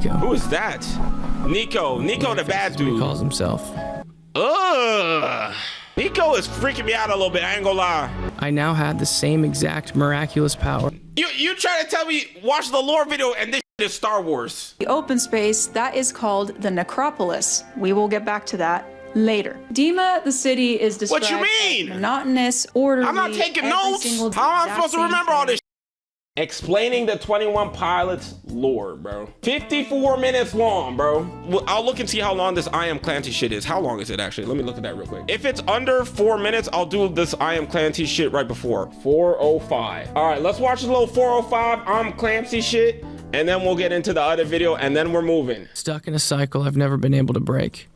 Nico. Who is that? Nico the bad dude. He calls himself. Ugh. Nico is freaking me out a little bit, I ain't gonna lie. I now had the same exact miraculous power. You try to tell me watch the lore video and this is Star Wars. The open space, that is called the necropolis. We will get back to that later. Dima, the city, is described What you mean? as monotonous, orderly. I'm not taking notes. How am I supposed to remember all this? Explaining the 21 Pilots lore, bro. 54 minutes long, bro. Well, I'll look and see how long this I Am Clancy shit is. How long is it actually? Let me look at that real quick. If it's under 4 minutes, I'll do this I Am Clancy shit right before. 4:05. All right, let's watch a little 4:05 I'm Clancy shit, and then we'll get into the other video, and then we're moving. Stuck in a cycle I've never been able to break.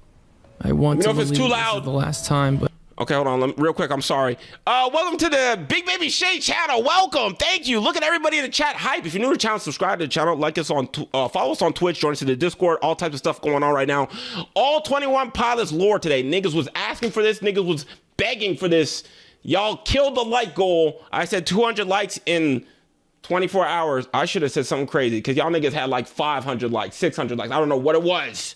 I want to believe if it's too this loud. is the last time, but Okay, hold on, real quick, I'm sorry. Welcome to the BigBabyShay channel, welcome, thank you. Look at everybody in the chat, hype. If you're new to the channel, subscribe to the channel, like us on, follow us on Twitch, join us in the Discord, all types of stuff going on right now. All 21 Pilots lore today. Niggas was asking for this, niggas was begging for this. Y'all killed the like goal. I said 200 likes in 24 hours. I should have said something crazy, because y'all niggas had like 500 likes, 600 likes, I don't know what it was.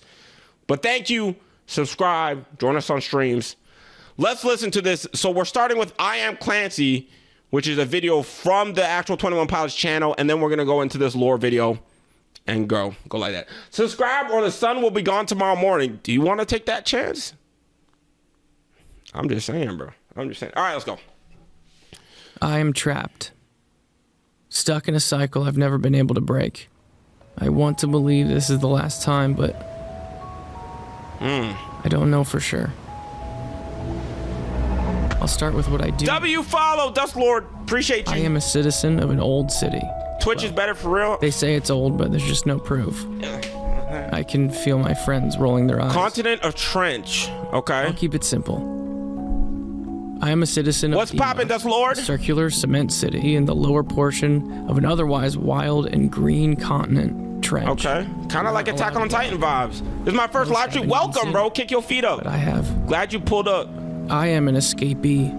But thank you, subscribe, join us on streams. Let's listen to this. So we're starting with I Am Clancy, which is a video from the actual 21 Pilots channel, and then we're gonna go into this lore video and go like that. Subscribe or the sun will be gone tomorrow morning. Do you want to take that chance? I'm just saying, bro. I'm just saying. All right, let's go. I am trapped. Stuck in a cycle I've never been able to break. I want to believe this is the last time, but I don't know for sure. I'll start with what I do. W follow, Dust Lord. Appreciate you. I am a citizen of an old city. Twitch is better for real. They say it's old, but there's just no proof. I can feel my friends rolling their eyes. Continent of Trench. Okay. I'll keep it simple. I am a citizen of What's poppin', Dust Lord? a circular cement city in the lower portion of an otherwise wild and green continent trench. Okay. Kind of like Attack on Titan vibes. This is my first live stream. Welcome, bro. Kick your feet up. But I have. Glad you pulled up. I am an escapee,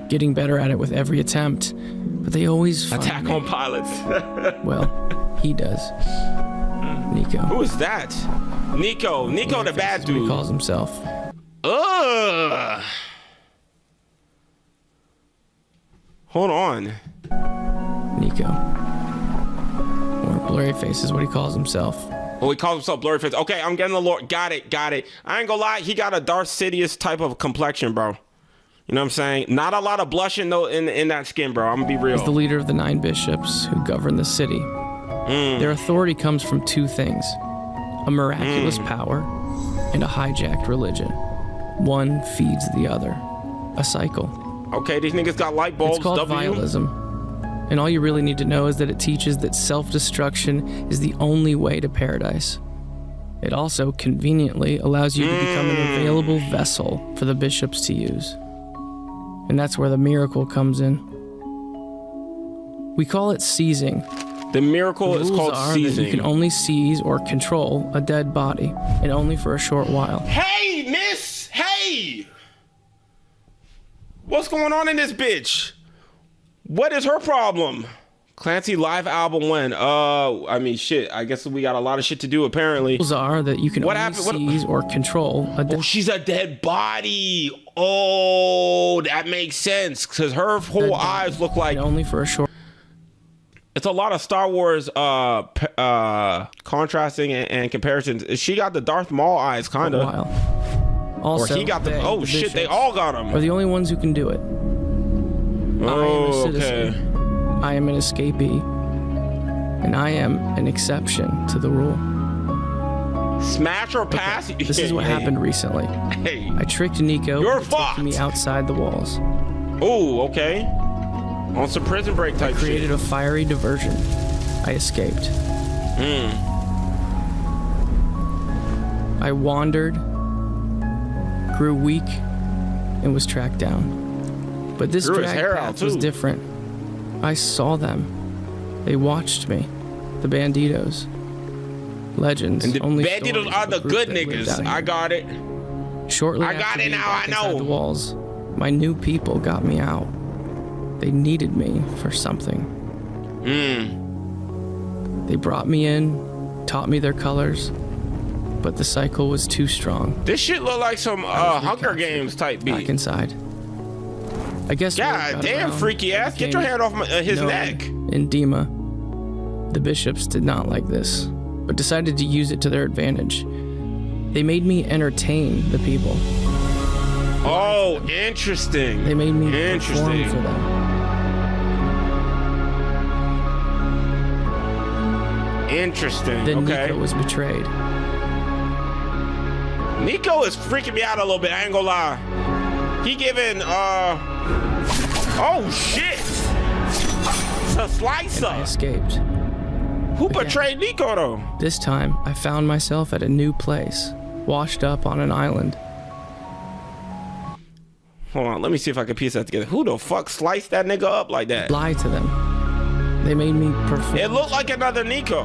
getting better at it with every attempt, but they always find Attack me. on Pilots. Well, he does. Nico. Who is that? Nico the bad He dude. calls himself. Ugh. Hold on. Nico. Or blurryface is what he calls himself. Oh, he calls himself blurryface. Okay, I'm getting the lore. Got it. I ain't gonna lie, he got a Darth Sidious type of complexion, bro. You know what I'm saying? Not a lot of blushing though in that skin, bro. I'm gonna be real. He's the leader of the 9 bishops who govern the city. Their authority comes from 2 things: a miraculous power and a hijacked religion. One feeds the other. A cycle. Okay, these niggas got light bulbs. It's called W. vialism. And all you really need to know is that it teaches that self-destruction is the only way to paradise. It also conveniently allows you to become an available vessel for the bishops to use. And that's where the miracle comes in. We call it seizing. The miracle is called seizing. You can only seize or control a dead body, and only for a short while. Hey, miss! Hey! What's going on in this bitch? What is her problem? Clancy live album when? I mean, shit. I guess we got a lot of shit to do, apparently. Rules are that you can only seize or control a dead. Oh, she's a dead body. Oh, that makes sense. Because her whole eyes look like... only for a short... It's a lot of Star Wars contrasting and comparisons. She got the Darth Maul eyes, kind of. Also, or he got the... Oh, shit. They all got them. Are the only ones who can do it. Oh, okay. I am an escapee, and I am an exception to the rule. Smash or pass? Okay, this is what happened recently. Hey. I tricked Nico into taking me outside the walls. Oh, okay. On some prison break type shit. I created a fiery diversion. I escaped. I wandered, grew weak, and was tracked down. But this drag path was different. I saw them. They watched me. The banditos. Legends. And the only banditos are the good niggas. I got it. Shortly I got it now, I know. The walls, my new people got me out. They needed me for something. They brought me in, taught me their colors, but the cycle was too strong. This shit look like some Hunger Games type beat. Back inside. I guess. God damn, freaky ass! Get your hand off his neck. In Dima, the bishops did not like this, but decided to use it to their advantage. They made me entertain the people. Oh, interesting. They made me perform for them. Interesting. Then okay. Nico was betrayed. Nico is freaking me out a little bit. I ain't gonna lie. He giving oh shit. It's a slicer. I escaped. Who betrayed Nico though? This time, I found myself at a new place, washed up on an island. Hold on, let me see if I can piece that together. Who the fuck sliced that nigga up like that? Lie to them. They made me perform. It looked like another Nico.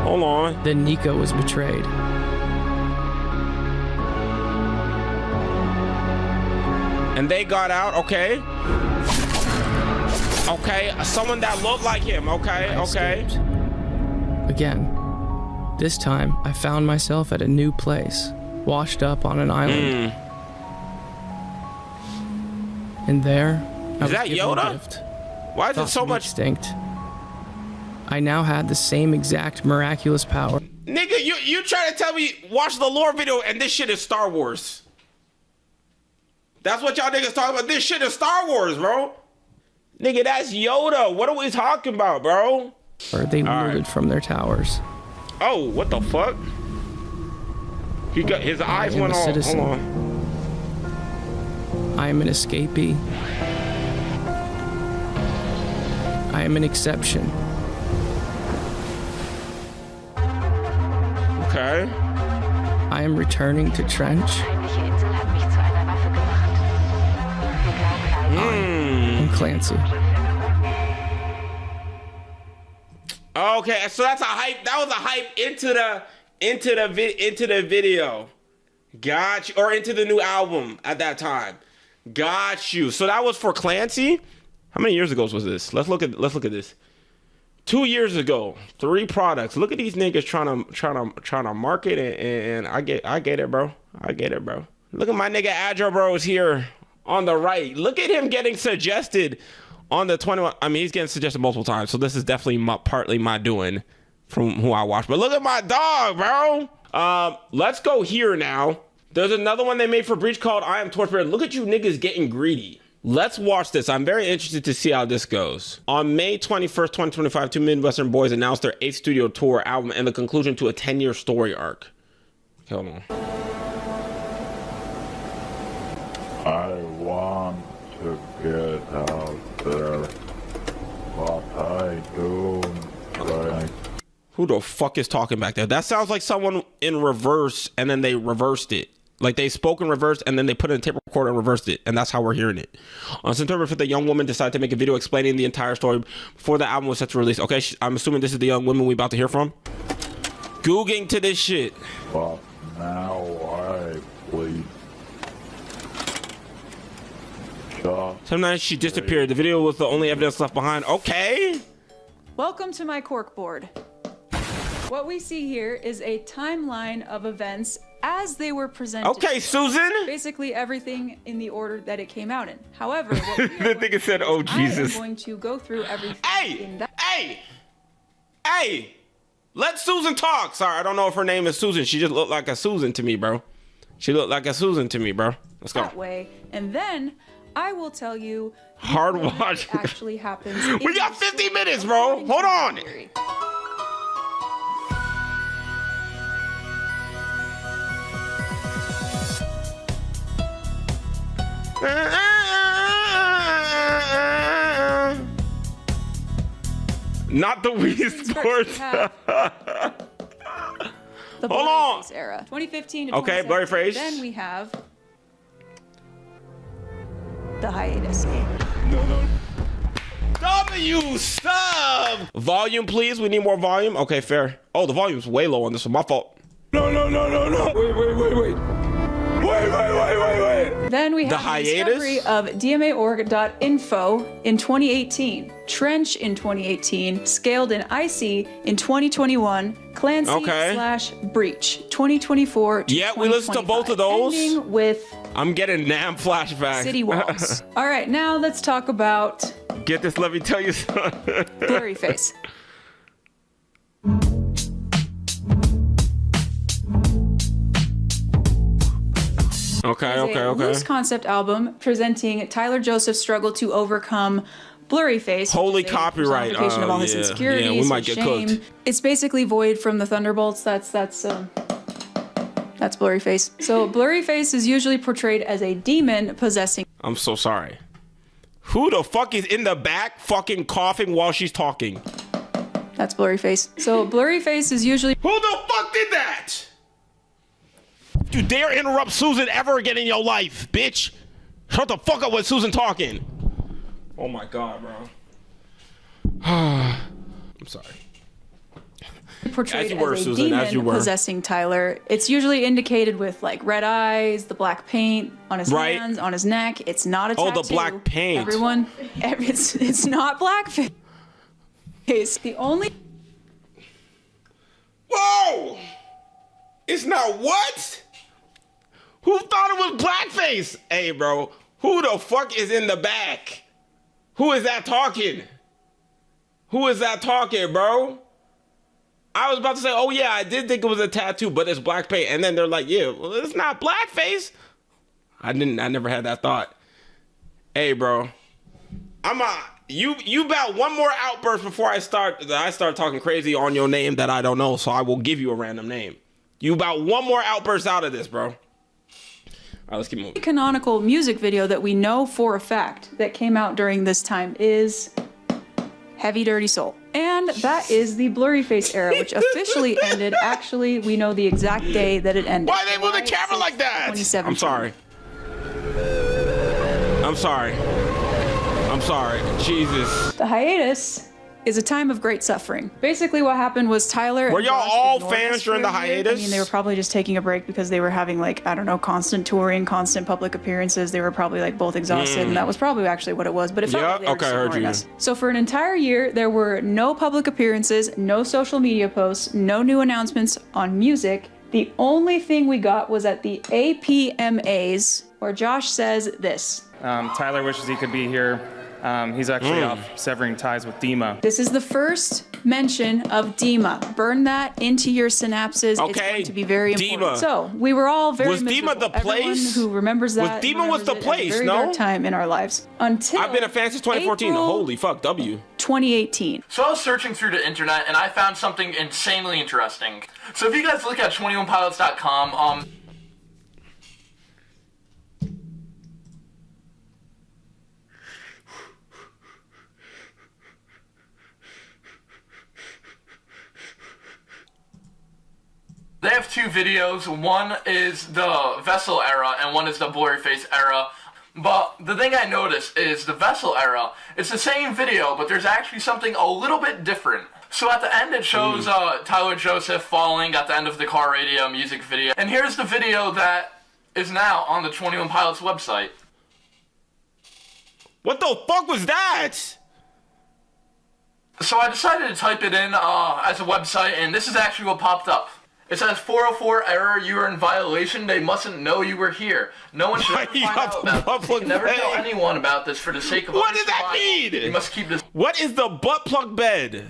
Hold on. Then Nico was betrayed. And they got out, okay. Okay, someone that looked like him, okay, I okay. escaped. Again. This time, I found myself at a new place, washed up on an island. And there, I was that given Yoda? a gift. Why is it Thought so to be much? extinct. I now had the same exact miraculous power. Nigga, you trying to tell me watch the lore video and this shit is Star Wars? That's what y'all niggas talking about. This shit is Star Wars, bro. Nigga, that's Yoda. What are we talking about, bro? Or they looted from their towers. Oh, what the fuck? He got his eyes went off. Hold on. I am an escapee. I am an exception. Okay. I am returning to Trench. And Clancy. Okay, so that's a hype. That was a hype into the video. Got you, or into the new album at that time. Got you. So that was for Clancy. How many years ago was this? Let's look at this. 2 years ago, 3 products. Look at these niggas trying to market it, and I get it, bro. I get it, bro. Look at my nigga Agile Bros here on the right. Look at him getting suggested on the 21. I mean, he's getting suggested multiple times, so this is definitely partly my doing from who I watch. But look at my dog, bro. Let's go here now. There's another one they made for Breach called I Am Torchbearer. Look at you niggas getting greedy. Let's watch this. I'm very interested to see how this goes. On May 21st, 2025, 2 Midwestern boys announced their 8th studio tour album and the conclusion to a 10-year story arc. Hold on. I want to get out there, but I don't. Who the fuck is talking back there? That sounds like someone in reverse and then they reversed it. Like they spoke in reverse and then they put it in a tape recorder and reversed it. And that's how we're hearing it. On September 5th, a young woman decided to make a video explaining the entire story before the album was set to release. Okay, I'm assuming this is the young woman we about to hear from. Googling to this shit. But now I please. Sometimes she disappeared. The video was the only evidence left behind. Okay. Welcome to my corkboard. What we see here is a timeline of events as they were presented. Okay, Susan. Basically everything in the order that it came out in. However, what we the nigga said, "Oh Jesus." I'm going to go through everything. Hey! Let Susan talk. Sorry, I don't know if her name is Susan. She just looked like a Susan to me, bro. She looked like a Susan to me, bro. Let's go. That way, and then I will tell you. Hard what watch. actually happens. We got 50 minutes, bro. Hold on. Not the Wii Sports. The Hold on. Blurryface era, 2015 to Okay, 2017. Blurryface. Then we have the hiatus. W sub. Volume, please. We need more volume. Okay, fair. Oh, the volume's way low on this one. My fault. No. Wait. Then we have the hiatus? discovery of DMAorg.info in 2018, Trench in 2018, Scaled and Icy in 2021, Clancy / Breach 2024 to Yeah, we listened to both of those. ending with I'm getting Nam flashbacks. City Walls. All right, now let's talk about Get this, let me tell you something. Blurryface. Okay. Loose concept album presenting Tyler Joseph's struggle to overcome Blurryface. Holy copyright. Personification of all his insecurities. Yeah, we might his get shame. cooked. It's basically Void from the Thunderbolts. That's Blurryface. So Blurryface is usually portrayed as a demon possessing. I'm so sorry. Who the fuck is in the back fucking coughing while she's talking? That's Blurryface. So Blurryface is usually. Who the fuck did that? You dare interrupt Susan ever again in your life, bitch? Shut the fuck up when Susan talking. Oh my god, bro. I'm sorry. Portrayed As you were, as a Susan, demon as you were. possessing Tyler. It's usually indicated with like red eyes, the black paint on his hands, on his neck. It's not a tattoo. Oh, the black paint. Everyone, it's not blackface. The only. Whoa! It's not what? Who thought it was blackface? Hey, bro, who the fuck is in the back? Who is that talking? Who is that talking, bro? I was about to say, oh yeah, I did think it was a tattoo, but it's black paint. And then they're like, yeah, well, it's not blackface. I never had that thought. Hey, bro, you about one more outburst before I start talking crazy on your name that I don't know, so I will give you a random name. You about one more outburst out of this, bro. All right, let's keep moving. Canonical music video that we know for a fact that came out during this time is Heavy Dirty Soul. And that is the Blurryface era, which officially ended. Actually, we know the exact day that it ended. Why they move the camera like that? 2017. I'm sorry. I'm sorry. Jesus. The hiatus is a time of great suffering. Basically what happened was Tyler Were and y'all Josh all ignored fans us during for the a year. hiatus? I mean, they were probably just taking a break because they were having like, I don't know, constant touring, constant public appearances. They were probably like both exhausted and that was probably actually what it was, but it felt like they were okay, I just heard ignoring you. us. So for an entire year, there were no public appearances, no social media posts, no new announcements on music. The only thing we got was at the APMAs where Josh says this. Tyler wishes he could be here. He's actually off severing ties with Dima. This is the first mention of Dima. Burn that into your synapses. It's Okay, going to be very important. Dima. So we were all very Was Dima miserable. the place? Everyone who remembers that Dima was the remembers it as a place, very no? dark time in our lives. Until I've been a fan since 2014. April Holy fuck, W. 2018. So I was searching through the internet and I found something insanely interesting. So if you guys look at 21pilots.com, they have two videos. One is the Vessel era and one is the Blurryface era. But the thing I noticed is the Vessel era, it's the same video, but there's actually something a little bit different. So at the end it shows Tyler Joseph falling at the end of the car radio music video. And here's the video that is now on the 21 Pilots website. What the fuck was that? So I decided to type it in as a website, and this is actually what popped up. It says 404 error, you are in violation. They mustn't know you were here. No one should ever find out about this. You can never tell anyone about this for the sake of What does that mean? You must keep this What is the butt plug bed?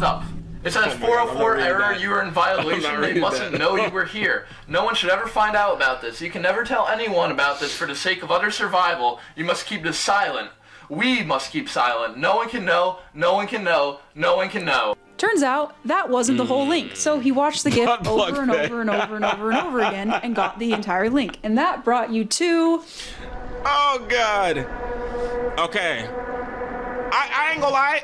up. It says 404 error, you are in violation. They mustn't know you were here. No one should ever find out about this. You can never tell anyone about this for the sake of utter survival. You must keep this silent. We must keep silent. No one can know. No one can know. No one can know. Turns out that wasn't the whole link. So he watched the GIF Butt plug over and over and over and over and over again and got the entire link. And that brought you to... Oh god. Okay. I ain't gonna lie,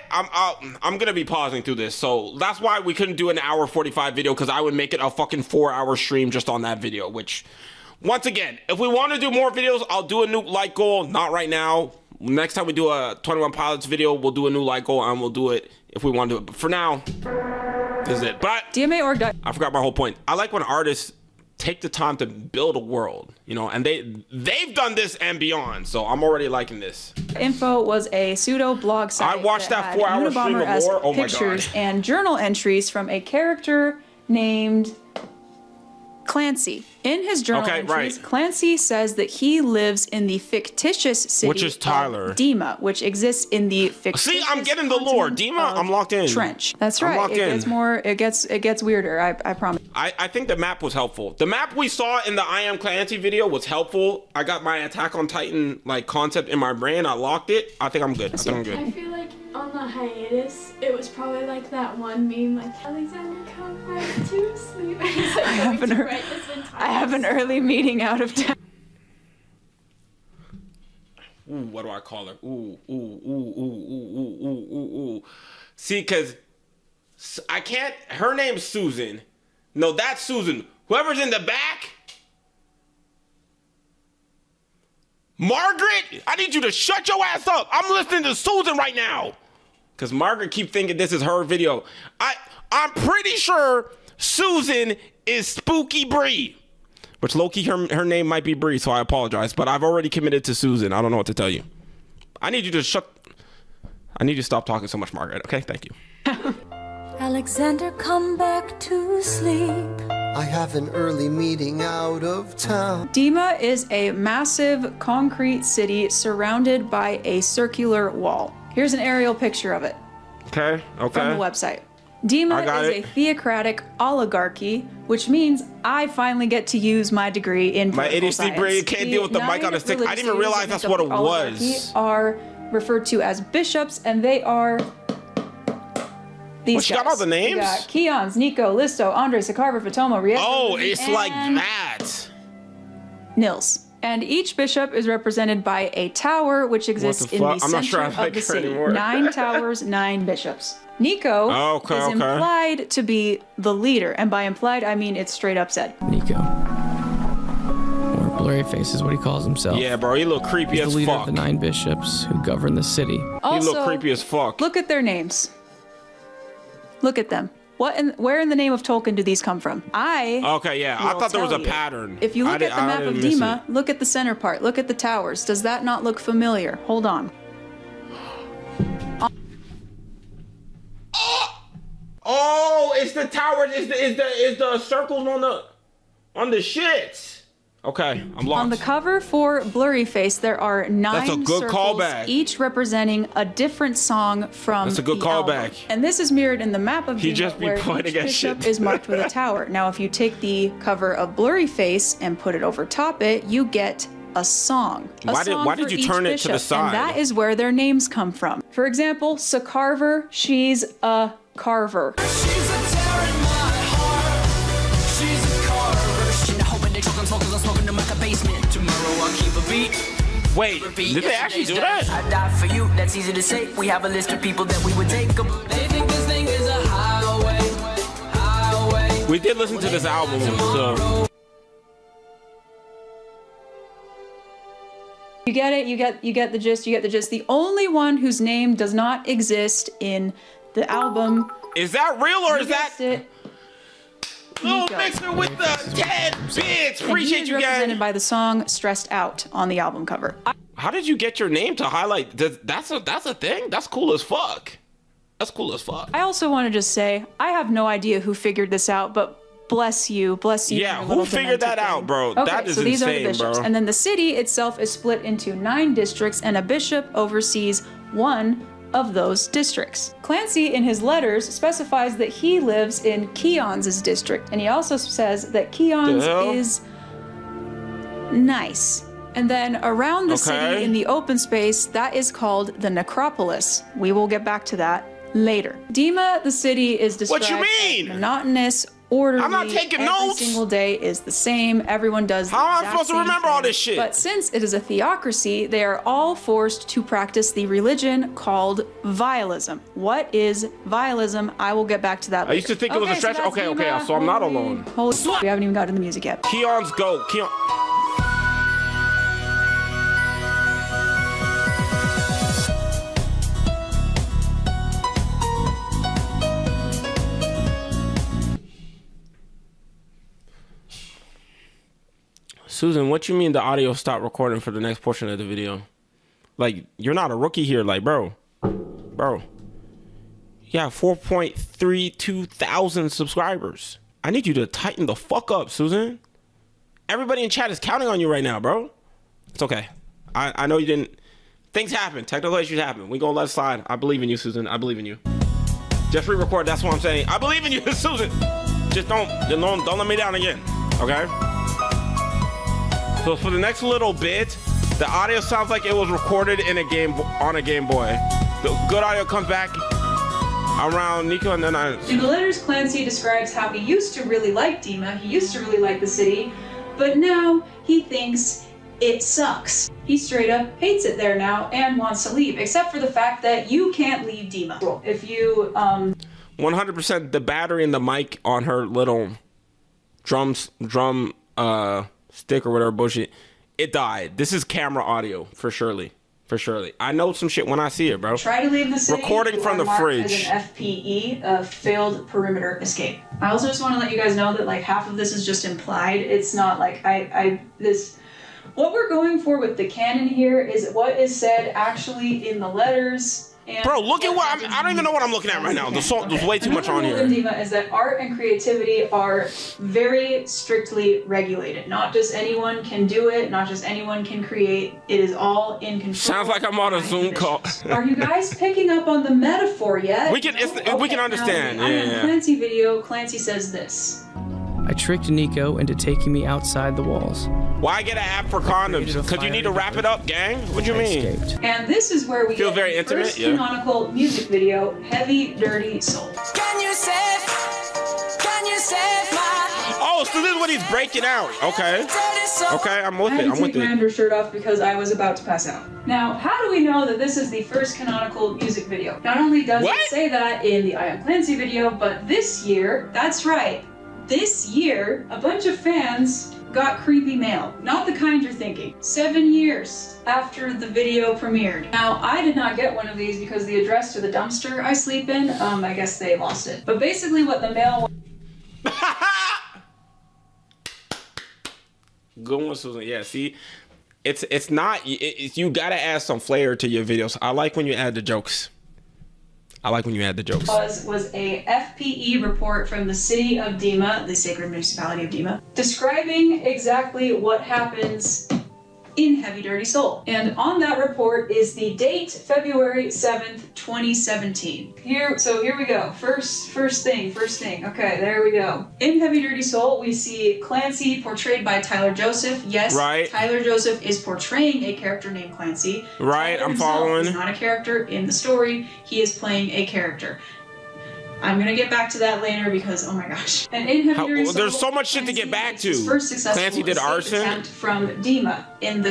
I'm gonna be pausing through this, so that's why we couldn't do an hour 45 video, because I would make it a fucking 4-hour stream just on that video, which, once again, if we want to do more videos, I'll do a new like goal, not right now. Next time we do a 21 Pilots video, we'll do a new like goal, and we'll do it if we want to do it, but for now, this is it. But DMA.org. I forgot my whole point. I like when artists take the time to build a world, you know, and they've done this and beyond. So I'm already liking this. Info was a pseudo blog site. I watched that had 4-hour stream of Unabomber-esque lore. Oh my pictures God. and journal entries from a character named Clancy. In his journal entries, Clancy says that he lives in the fictitious city which is Tyler. of Dima, which exists in the fictitious See, I'm getting the lore. Dima, I'm locked in. Trench. That's I'm right. locked in. It gets weirder. I promise. I think the map was helpful. The map we saw in the I Am Clancy video was helpful. I got my Attack on Titan like concept in my brain. I locked it. I think I'm good. I feel like on the hiatus, it was probably like that one meme, like Alexander, come back to sleep. And he's like, I have an early meeting out of town. Ooh, what do I call her? Ooh. See, because I can't. Her name's Susan. No, that's Susan. Whoever's in the back. Margaret, I need you to shut your ass up. I'm listening to Susan right now. Because Margaret keep thinking this is her video. I'm pretty sure Susan is Spooky Bree. Which low-key, her name might be Bree, so I apologize. But I've already committed to Susan. I don't know what to tell you. I need you to stop talking so much, Margaret. Okay, thank you. Alexander, come back to sleep. I have an early meeting out of town. Dima is a massive concrete city surrounded by a circular wall. Here's an aerial picture of it. Okay. From the website. Dima is a theocratic oligarchy, which means I finally get to use my degree in political science. My ADHD brain can't deal with the mic on the stick. I didn't even realize that's what it was. Are referred to as bishops, and they are these guys. She got all the names? We got Keons, Nico, Listo, Andre, Sakarva, Fatomo, Rieta. Oh, it's like that. Nils. And each bishop is represented by a tower, which exists in the center of the city. 9 towers, 9 bishops. Nico is implied to be the leader, and by implied, I mean it's straight up said. Nico. Or blurryface is what he calls himself. Yeah, bro, he look creepy as fuck. He's the leader of the 9 bishops who govern the city. Also, he look creepy as fuck. Look at their names. Look at them. Where in the name of Tolkien do these come from? I thought there was a pattern. If you look at the map of Dima, look at the center part. Look at the towers. Does that not look familiar? Hold on. Oh, it's the towers. Is the circles on the shit. Okay, I'm lost. On the cover for Blurryface, there are 9 circles, callback. Each representing a different song from That's a good callback. And this is mirrored in the map of He Dima, just be where pointing each at bishop shit. is marked with a tower. Now, if you take the cover of Blurryface and put it over top it, you get a song. Why did you turn it to the side? And that is where their names come from. For example, Sakarver, she's a carver. She's a tear in my heart. She's a carver. She the hoping they choke on smokers. I'm smoking them like a basement. Tomorrow I'll keep a beat. Wait, did they actually do that? I die for you, that's easy to say. We have a list of people that we would take them. They think this thing is a highway. We did listen to this album, so. You get it, you get the gist, you get the gist. The only one whose name does not exist in the album. Is that real or is that it? Little Mixer with the 10 bits? Appreciate you guys. Represented by the song "Stressed Out" on the album cover. How did you get your name to highlight? That's a thing. That's cool as fuck. That's cool as fuck. I also want to just say I have no idea who figured this out, but bless you. Yeah, who figured that out, bro? Okay, that is so these insane, are the bishops. bro. And then the city itself is split into 9 districts, and a bishop oversees one of those districts. Clancy, in his letters, specifies that he lives in Keons' district, and he also says that Keons is nice. And then around the city in the open space, that is called the necropolis. We will get back to that later. Dima, the city, is described as monotonous, orderly. I'm not taking Every notes. single day is the same. Everyone does the How am I exact supposed to same remember all thing. this shit? But since it is a theocracy, they are all forced to practice the religion called vialism. What is vialism? I will get back to that later. I used to think it was a stretch. that's Okay, Dima. so I'm not alone. Holy we haven't even gotten to the music yet. Keon's go. Keon. Susan, what you mean the audio stopped recording for the next portion of the video? Like, you're not a rookie here. Like, bro. Yeah, 4.32 thousand subscribers. I need you to tighten the fuck up, Susan. Everybody in chat is counting on you right now, bro. It's okay. I know you didn't. Things happen. Technical issues happen. We gonna let it slide. I believe in you, Susan. I believe in you. Just re-record. That's what I'm saying. I believe in you, Susan. Just don't let me down again. Okay? So for the next little bit, the audio sounds like it was recorded in a game on a Game Boy. The good audio comes back around Nico, and then In the letters, Clancy describes how he used to really like Dima, he used to really like the city, but now he thinks it sucks. He straight up hates it there now and wants to leave, except for the fact that you can't leave Dima. If you, 100% the battery and the mic on her little drum stick or whatever bullshit, it died. This is camera audio for surely. I know some shit when I see it, bro. Try to leave the city. Recording from the fridge. As an FPE, a failed perimeter escape. I also just want to let you guys know that like half of this is just implied. It's not like what we're going for with the canon here is what is said actually in the letters. And bro, look at what I don't even know what I'm looking at right now. There's way too much on here. Dima is that art and creativity are very strictly regulated. Not just anyone can do it. Not just anyone can create. It is all in control. Sounds like I'm on a Zoom call. Are you guys picking up on the metaphor yet? We can understand. Now, in the Clancy video, Clancy says this. I tricked Nico into taking me outside the walls. Why get an app for condoms? Because you need to wrap it up, gang? What do you mean? And this is where we get very the intimate, first canonical music video, Heavy Dirty Soul. Can you save my Oh, so this is what he's breaking out. Okay. Okay, I'm with I it. had to take my undershirt off because I was about to pass out. Now, how do we know that this is the first canonical music video? Not only does it say that in the I Am Clancy video, but this year, that's right, this year, a bunch of fans got creepy mail. Not the kind you're thinking. 7 years after the video premiered. Now, I did not get one of these because the address to the dumpster I sleep in, I guess they lost it. But basically what the mail Good one, Susan. Yeah, see, it's not. You gotta add some flair to your videos. I like when you add the jokes. was a FPE report from the city of Dima, the sacred municipality of Dima, describing exactly what happens in Heavy Dirty Soul. And on that report is the date, February 7th, 2017. Here we go. First thing. Okay, there we go. In Heavy Dirty Soul, we see Clancy portrayed by Tyler Joseph. Yes, right. Tyler Joseph is portraying a character named Clancy. Right, Tyler I'm following. He's not a character in the story. He is playing a character. I'm gonna get back to that later because oh my gosh. And in Heavy Dirty Soul, there's so much shit to get back to. His first successful Clancy did arson attempt from Dima in the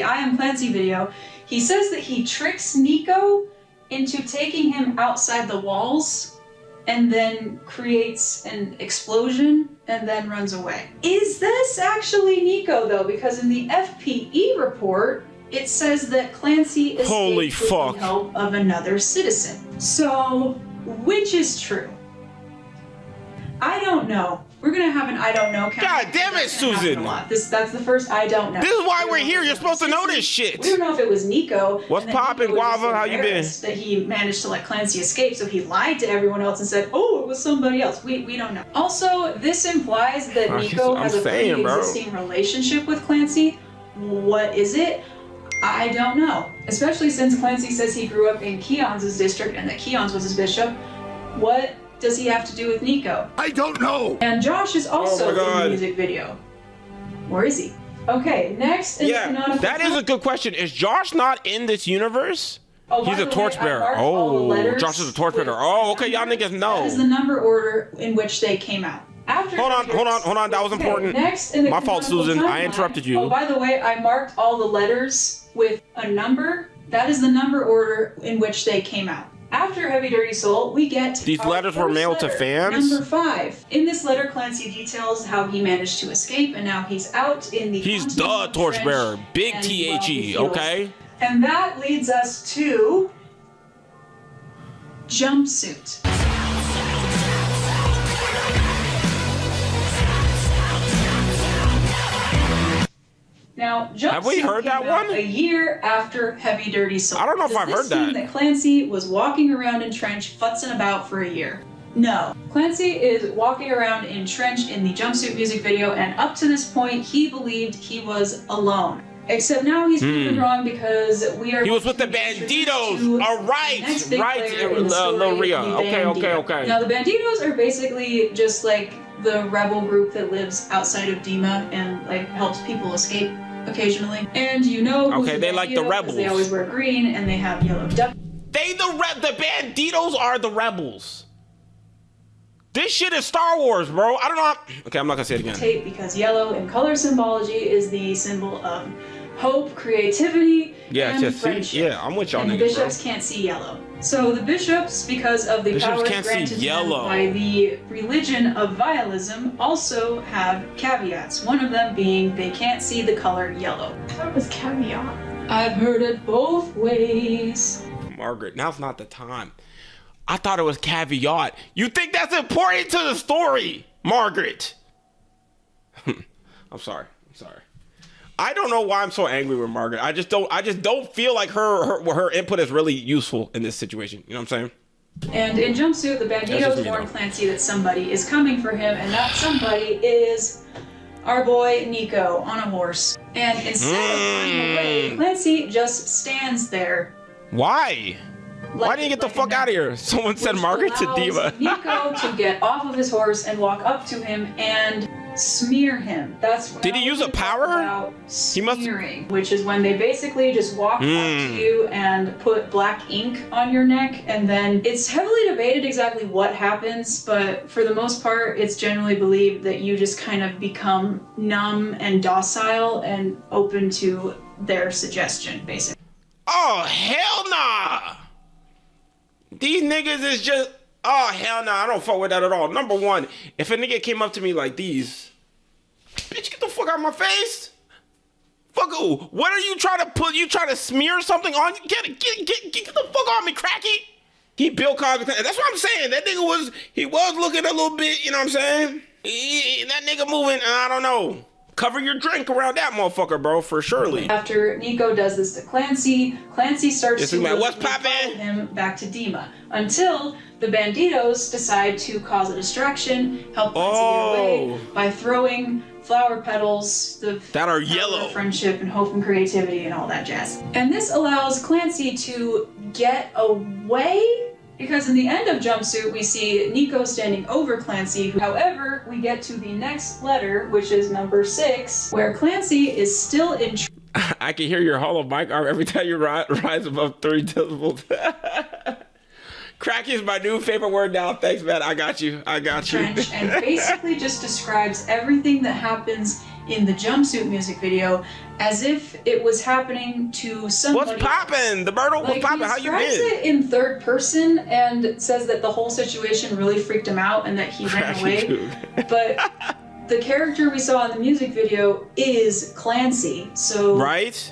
I Am Clancy video. He says that he tricks Nico into taking him outside the walls and then creates an explosion and then runs away. Is this actually Nico though? Because in the FPE report, it says that Clancy escaped with the help of another citizen. So, which is true? I don't know. We're gonna have an I don't know count. God damn it, Susan! That's the first I don't know. This is why we're here. You're supposed to know this shit. We don't know if it was Nico. What's poppin', Guava? How you been? That he managed to let Clancy escape, so he lied to everyone else and said, "Oh, it was somebody else." We don't know. Also, this implies that Nico has a pre-existing relationship with Clancy. What is it? I don't know. Especially since Clancy says he grew up in Keon's district and that Keon's was his bishop. What does he have to do with Nico? I don't know. And Josh is also in the music video. Where is he? Okay, next is canonical. That is a good question. Is Josh not in this universe? Oh, he's a torchbearer. Oh, Josh is a torchbearer. Oh, okay, y'all niggas know. That is the number order in which they came out. After hold on. That was important. Next, in the my fault, Susan. I interrupted you. Oh, by the way, I marked all the letters with a number. That is the number order in which they came out. After Heavy Dirty Soul, we get these letters were mailed to fans. Number 5. In this letter, Clancy details how he managed to escape, and now he's out in the. He's the torchbearer, big THE. Okay. And that leads us to Jumpsuit. Now, Jumpsuit Have we heard came that out one? a year after Heavy Dirty Soul. I don't know if Does I've this heard that. mean that Clancy was walking around in Trench futzing about for a year? No. Clancy is walking around in Trench in the Jumpsuit music video, and up to this point, he believed he was alone. Except now he's proven wrong because we are. He was with the Banditos. All right, Lil Rhea. Okay. Now the Banditos are basically just like the rebel group that lives outside of Dima and like helps people escape occasionally. And you know, who's Okay, a they like the Bandito, 'cause rebels. They always wear green and they have yellow duck. The Banditos are the rebels. This shit is Star Wars, bro. I don't know. Okay, I'm not gonna say it again. Tape because yellow in color symbology is the symbol of hope, creativity, and friendship. Yeah, I'm with y'all And the niggas, bishops can't see yellow. So the bishops, because of the Bishops powers can't see granted to them yellow. by the religion of vialism, also have caveats. One of them being they can't see the color yellow. That was caveat. I've heard it both ways. Margaret, now's not the time. I thought it was caveat. You think that's important to the story, Margaret? I'm sorry. I don't know why I'm so angry with Margaret. I just don't feel like her input is really useful in this situation. You know what I'm saying? And in Jumpsuit, the That's just Banditos me, warn though. Clancy that somebody is coming for him, and that somebody is our boy Nico on a horse. And instead of running away, Clancy just stands there. Why? Why didn't you get the fuck out of here? Someone said which Margaret to allows Diva. Nico to get off of his horse and walk up to him and smear him. That's Did he use a power? He must smearing, which is when they basically just walk up to you and put black ink on your neck, and then it's heavily debated exactly what happens, but for the most part, it's generally believed that you just kind of become numb and docile and open to their suggestion, basically. Oh, hell nah. These niggas is just, oh, hell nah. I don't fuck with that at all. Number one, if a nigga came up to me like these, bitch, get the fuck out of my face. Fuck who? What are you trying to put? You trying to smear something on? Get the fuck on me, cracky. He Bill Cosby. That's what I'm saying. That nigga was looking a little bit, you know what I'm saying? That nigga moving, I don't know. Cover your drink around that motherfucker, bro, for surely. After Nico does this to Clancy, Clancy starts to what's follow poppin'? him back to Dima until the Banditos decide to cause a distraction, help Clancy get away by throwing flower petals that are yellow, friendship and hope and creativity and all that jazz. And this allows Clancy to get away. Because in the end of Jumpsuit, we see Nico standing over Clancy. However, we get to the next letter, which is number 6, where Clancy is still in. I can hear your hollow mic arm every time you rise above 3 decibels. Cracky is my new favorite word now. Thanks, man. I got you. Trench, and basically just describes everything that happens in the Jumpsuit music video as if it was happening to somebody. What's poppin'? The Myrtle, what's poppin'? How you been? He describes it in third person and says that the whole situation really freaked him out and that he ran away. But the character we saw in the music video is Clancy, so... Right?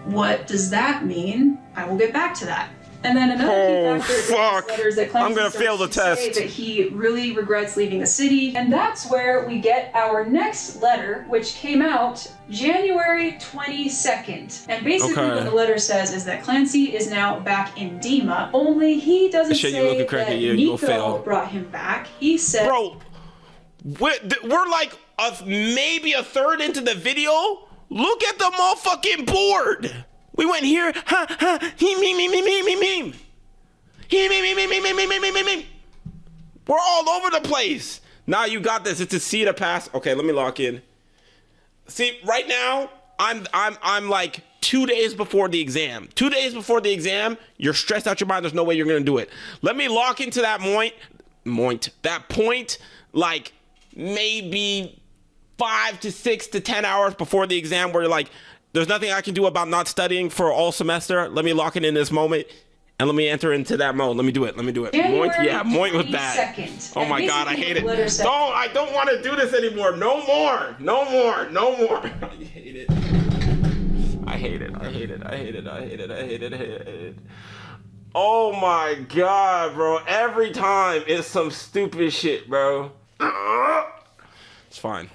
What does that mean? I will get back to that. And then another key factor is that Clancy I'm gonna fail the test. Say that he really regrets leaving the city, and that's where we get our next letter, which came out January 22nd. And basically what the letter says is that Clancy is now back in Dima, only he doesn't say that Nico brought him back. He said... Bro, we're like maybe a third into the video. Look at the motherfucking board. We went here, he, me. He, me. We're all over the place. Now you got this. It's a C to pass. Okay, let me lock in. See, right now, I'm like 2 days before the exam. 2 days before the exam, you're stressed out your mind. There's no way you're gonna do it. Let me lock into that point, like maybe 5 to 6 to 10 hours before the exam, where you're like, there's nothing I can do about not studying for all semester. Let me lock it in this moment and let me enter into that mode. Let me do it. Moint was bad. Oh my God, I hate it. I don't want to do this anymore. No more. I hate it. Oh my God, bro. Every time it's some stupid shit, bro. It's fine.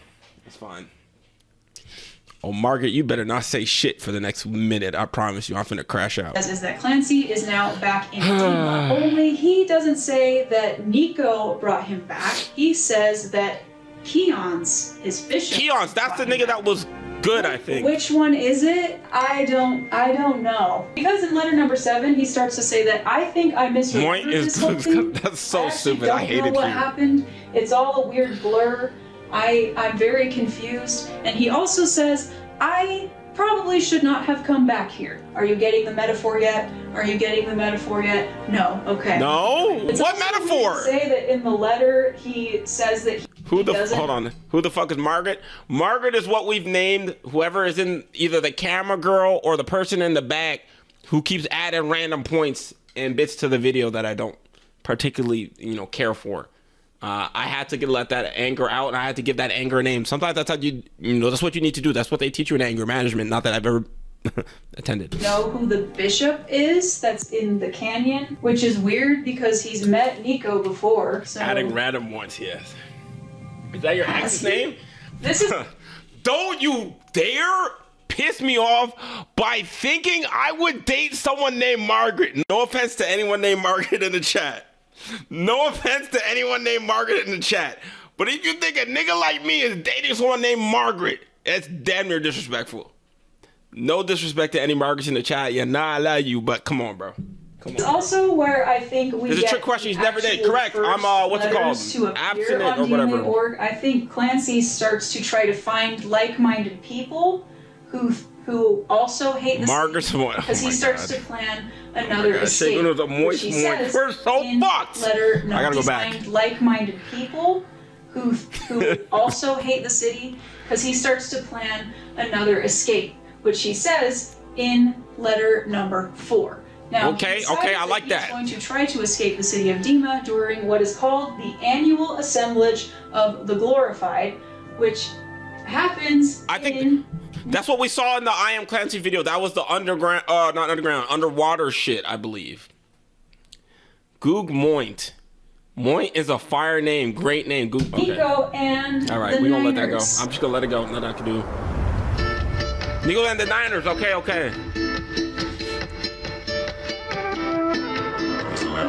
Oh, Margaret, you better not say shit for the next minute. I promise you, I'm finna crash out. Is that Clancy is now back in Dima. Only he doesn't say that Nico brought him back. He says that Keon's, his bishop. Keon's, that's the nigga that was good, I think. Which one is it? I don't know. Because in letter number 7, he starts to say that I think I misremembered this whole thing. That's so I stupid. I hated don't know what you. happened. It's all a weird blur. I'm very confused. And he also says, I probably should not have come back here. Are you getting the metaphor yet? Are you getting the metaphor yet? No. Okay. No? It's What also metaphor? weird to say that in the letter he says that Hold on. Who the fuck is Margaret? Margaret is what we've named whoever is in either the camera girl or the person in the back who keeps adding random points and bits to the video that I don't particularly, care for. I had to let that anger out, and I had to give that anger a name. Sometimes that's how that's what you need to do. That's what they teach you in anger management. Not that I've ever attended. Know who the bishop is that's in the canyon, which is weird because he's met Nico before. So Adding random ones, yes. Is that your ex's name? This is. Don't you dare piss me off by thinking I would date someone named Margaret. No offense to anyone named Margaret in the chat. No offense to anyone named Margaret in the chat. But if you think a nigga like me is dating someone named Margaret, it's damn near disrespectful. No disrespect to any Margarets in the chat. Yeah, I love you, but come on, bro. Come It's on. also where I think we There's a get trick question. He's never actual did. Correct. first I'm, what's it called? letters to appear Abstinent on or whatever. DNA.org. I think Clancy starts to try to find like-minded people who also hate the Margaret's one. because he starts to plan another God, escape. Shaygoon was a moist which he moist. says We're so in fucked. Letter, no, I gotta go he's back. find like-minded people who also hate the city because he starts to plan another escape, which he says in letter number 4. Now, Okay, he decides okay, I like that. He's going to try to escape the city of Dima during what is called the annual assemblage of the glorified, which happens That's what we saw in the I Am Clancy video. That was the underwater shit, I believe. Goog Moint. Moint is a fire name, great name. Goog. Okay. Nico and All right, the we gonna let that go. Niners. I'm just gonna let it go. Nothing I can do. Nico and the Niners. Okay.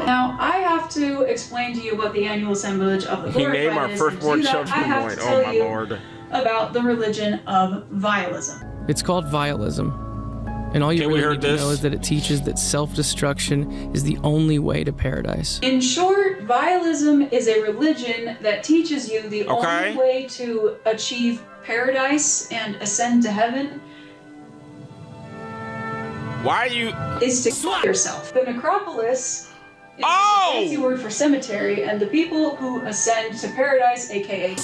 Now, I have to explain to you what the annual assemblage of the He glorified named our is. firstborn And to do children that, I have Moint. to Oh tell my you lord. about the religion of vialism. It's called vialism. And all you Okay, we really heard need to this. know is that it teaches that self-destruction is the only way to paradise. In short, vialism is a religion that teaches you the Okay. only way to achieve paradise and ascend to heaven Why are you? is to kill yourself. The necropolis is Oh! a fancy word for cemetery, and the people who ascend to paradise, aka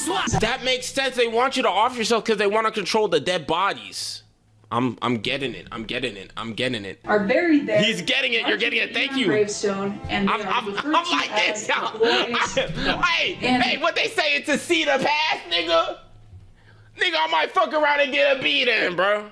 That makes sense. They want you to off yourself because they want to control the dead bodies. I'm getting it. I'm getting it. are buried there. He's getting it. You're getting it. Thank you. Gravestone, and they are I'm referred to like as this. the glorious God. And- Hey, what they say? It's a seat of past, nigga. Nigga, I might fuck around and get a beat in, bro.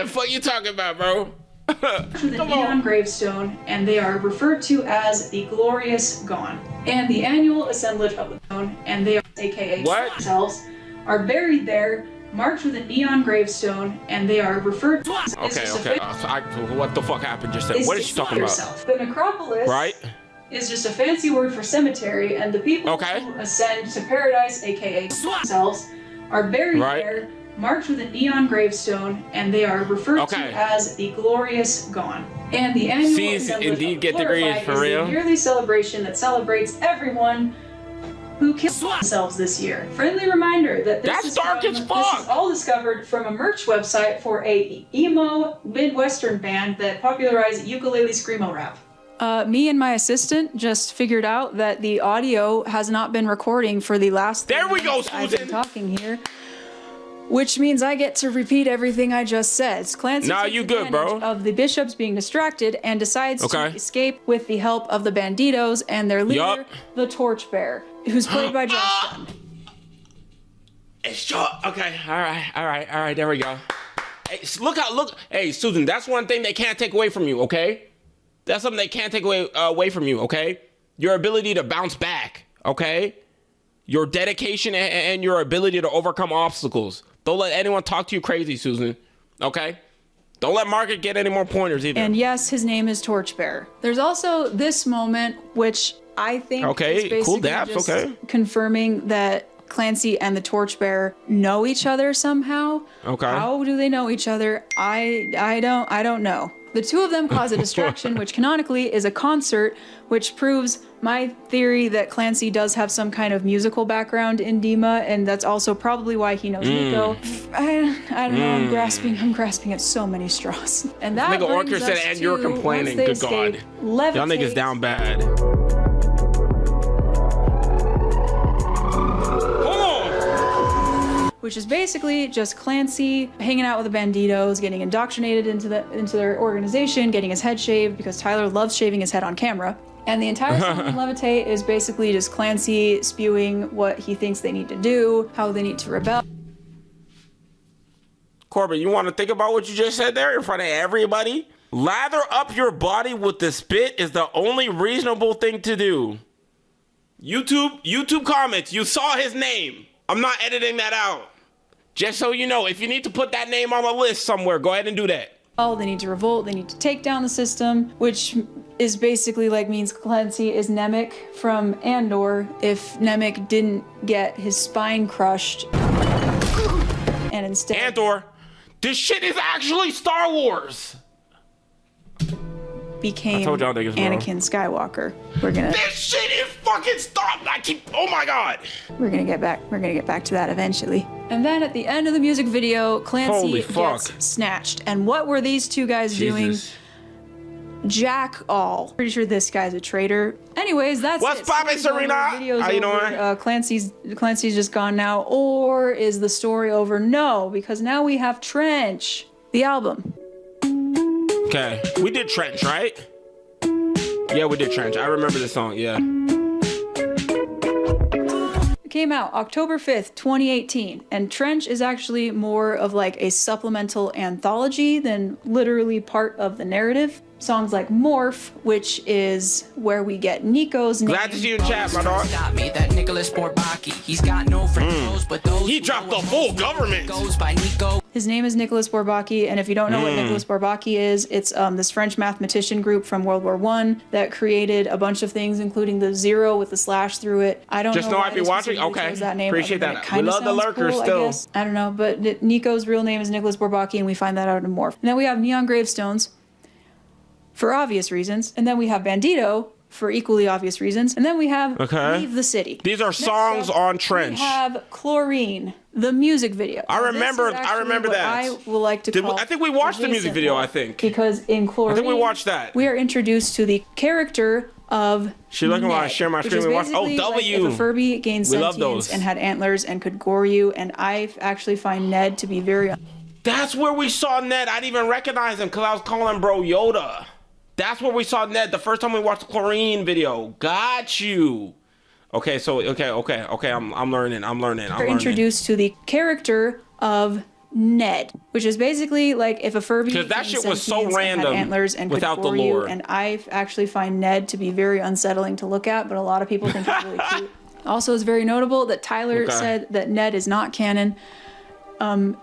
Fuck you talking about, bro? The neon gravestone, and they are referred to as the glorious gone. And the annual assemblage of the stone, and they are, aka What? themselves, are buried there, marked with a neon gravestone, and they are referred to as Okay. What the fuck happened just then? What is she talking about? yourself. The necropolis Right? is just a fancy word for cemetery, and the people who ascend to paradise, aka themselves, are buried Right. there, marked with a neon gravestone, and they are referred to as the glorious gone. And the annual C's assemblage indeed of the get degrees glorified for is real. the yearly celebration that celebrates everyone who killed themselves this year. Friendly reminder that this is all discovered from a merch website for a emo Midwestern band that popularized ukulele screamo rap. Me and my assistant just figured out that the audio has not been recording for the last. There we go, I've been talking here, which means I get to repeat everything I just said. Clancy Nah, takes you good, bro. advantage of the bishops being distracted and decides to Okay. escape with the help of the banditos and their leader, the Torchbearer, who's played by Josh Dunn. It's short. Okay. All right. There we go. Hey, look. Hey, Susan, that's one thing they can't take away from you, okay? That's something they can't take away from you, okay? Your ability to bounce back, okay? Your dedication and your ability to overcome obstacles. Don't let anyone talk to you crazy, Susan. Okay? Don't let Margaret get any more pointers either. And yes, his name is Torchbearer. There's also this moment, which I think is basically cool daps, just confirming that Clancy and the Torchbearer know each other somehow. Okay. How do they know each other? I don't know. The two of them cause a distraction, which canonically is a concert, which proves my theory that Clancy does have some kind of musical background in Dima, and that's also probably why he knows Nico. I don't know. I'm grasping at so many straws. And that Nigga brings Orchard us said, and you're to, complaining. once they Good God. escape, Y'all niggas levitate. down bad. Which is basically just Clancy hanging out with the Banditos, getting indoctrinated into their organization, getting his head shaved because Tyler loves shaving his head on camera. And the entire song in Levitate is basically just Clancy spewing what he thinks they need to do, how they need to rebel. Corbin, you want to think about what you just said there in front of everybody? Lather up your body with the spit is the only reasonable thing to do. YouTube comments, you saw his name. I'm not editing that out. Just so you know, if you need to put that name on a list somewhere, go ahead and do that. They need to revolt, they need to take down the system, which is basically means Clancy is Nemec from Andor if Nemec didn't get his spine crushed. And instead... Andor, this shit is actually Star Wars. Became told y'all niggas, bro. Anakin Skywalker. This shit is fucking stop. Oh my God. We're gonna get back to that eventually. And then at the end of the music video, Clancy gets snatched. And what were these two guys doing? Jack all. Pretty sure this guy's a traitor. Anyways, that's What's poppin', Serena? How you doing? Clancy's just gone now. Or is the story over? No, because now we have Trench, the album. Okay, we did Trench, right? Yeah, we did Trench. I remember the song, yeah. It came out October 5th, 2018, and Trench is actually more of a supplemental anthology than literally part of the narrative. Songs like Morph, which is where we get Nico's name. Glad to see you in chat, my dog. That Nicholas Bourbaki. He's got no friends, but those he dropped the full government. Goes by Nico. His name is Nicholas Bourbaki, and if you don't know what Nicholas Bourbaki is, it's this French mathematician group from World War I that created a bunch of things, including the zero with the slash through it. I don't just know know I'd be watching. Okay, that name, appreciate that. We love the lurkers still. I don't know, but Nico's real name is Nicholas Bourbaki, and we find that out in Morph. And then we have Neon Gravestones, for obvious reasons, and then we have Bandito, for equally obvious reasons, and then we have Leave the City. These are songs on Trench. We have Chlorine, the music video. I remember that. I will like to call I think we watched the music video, I think. Because in Chlorine, I think we watched that. We are introduced to the character of She looking like share my screen. We watched. Oh, W. If a Furby gained sentience and had antlers and could gore you, and I actually find Ned to be very... That's where we saw Ned. I didn't even recognize him because I was calling bro Yoda. That's where we saw Ned the first time we watched the Chlorine video. Got you. Okay, so okay. I'm learning. We're introduced to the character of Ned, which is basically if a Furby because that shit was so random had antlers and without could the gore lore. you, and I actually find Ned to be very unsettling to look at, but a lot of people think he's really cute. Also, it's very notable that Tyler said that Ned is not canon.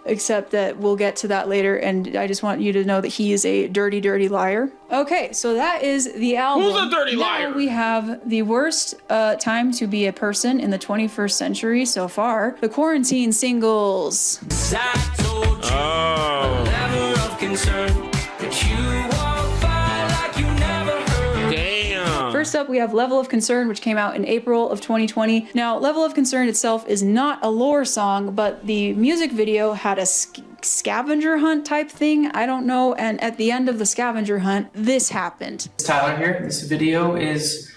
Except that we'll get to that later, and I just want you to know that he is a dirty, dirty liar. Okay, so that is the album. Who's a dirty liar? Now we have the worst time to be a person in the 21st century so far. The quarantine singles. I told you a level of concern that you walk by like you never heard. Damn. First up, we have Level of Concern, which came out in April of 2020. Now, Level of Concern itself is not a lore song, but the music video had a scavenger hunt type thing. I don't know. And at the end of the scavenger hunt, this happened. It's Tyler here. This video is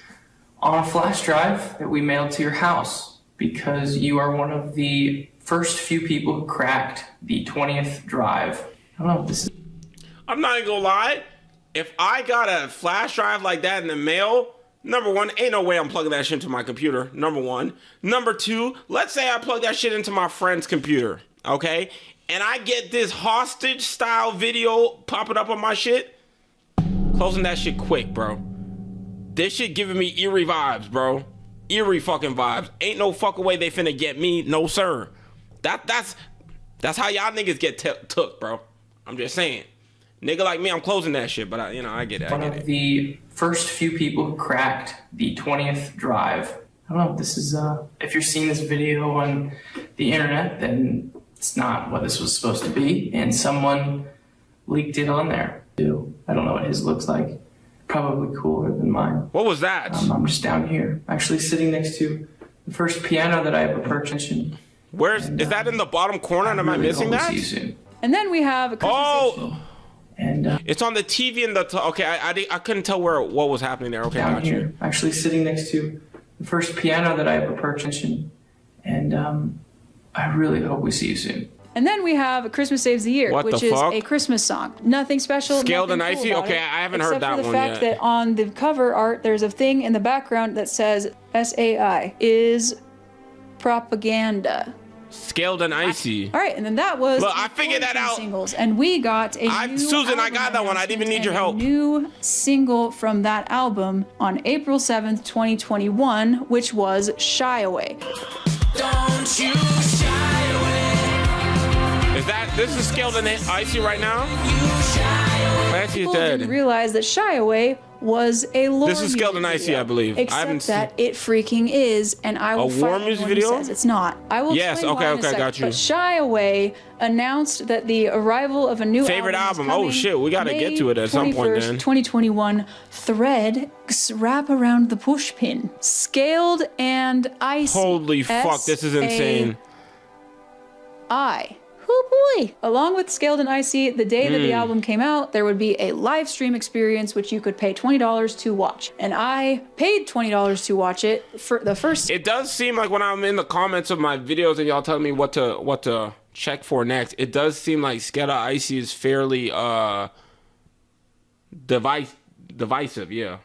on a flash drive that we mailed to your house because you are one of the first few people who cracked the 20th drive. I don't know what this is. I'm not even gonna lie. If I got a flash drive like that in the mail, number one, ain't no way I'm plugging that shit into my computer, number one. Number two, let's say I plug that shit into my friend's computer, okay? And I get this hostage style video popping up on my shit. Closing that shit quick, bro. This shit giving me eerie vibes, bro. Eerie fucking vibes. Ain't no fucking way they finna get me, no sir. That's That's how y'all niggas get took, bro. I'm just saying. Nigga like me, I'm closing that shit, but I get it. One of the first few people who cracked the 20th drive. I don't know if this is, if you're seeing this video on the internet, then it's not what this was supposed to be, and someone leaked it on there. I don't know what his looks like. Probably cooler than mine. What was that? I'm just down here, actually sitting next to the first piano that I ever purchased. Is that in the bottom corner, and am I missing that? See you soon. And then we have a Christmas And it's on the TV in the okay. I couldn't tell what was happening there. Okay, down got here, you. actually sitting next to the first piano that I ever purchased, and I really hope we see you soon. And then we have Christmas Saves the Year, What which the is fuck? a Christmas song. Nothing special. Scaled nothing and cool Icy? about Okay, it, I haven't heard that except for one the fact yet. that on the cover art, there's a thing in the background that says SAI is propaganda. Scaled and Icy. All right, and then that was. Look, I figured that out. Singles, and we got a new Susan, I album got that one. I didn't even need your help. a new single from that album on April 7th, 2021, which was Shy Away. Don't you shy away. This is Scaled and Icy right now? Clancy is People dead. didn't realize that Shy Away was a lore This is Scaled and music Icy, video, I believe. I Except haven't that it freaking is, and I will A fight war anyone music who video? says it's not. I will Yes, explain why in a okay, second, got you. But Shy Away announced that the arrival of a new Favorite album. album. Oh, shit, we gotta get to it at some point, then. 2021. Thread wrap around the push pin. Scaled and Icy. Holy fuck, this is insane. Oh boy! Along with Scaled and Icy, the day that the album came out, there would be a live stream experience which you could pay $20 to watch. And I paid $20 to watch it for the first. It does seem like when I'm in the comments of my videos and y'all telling me what to check for next, it does seem like Scaled and Icy is fairly divisive, yeah.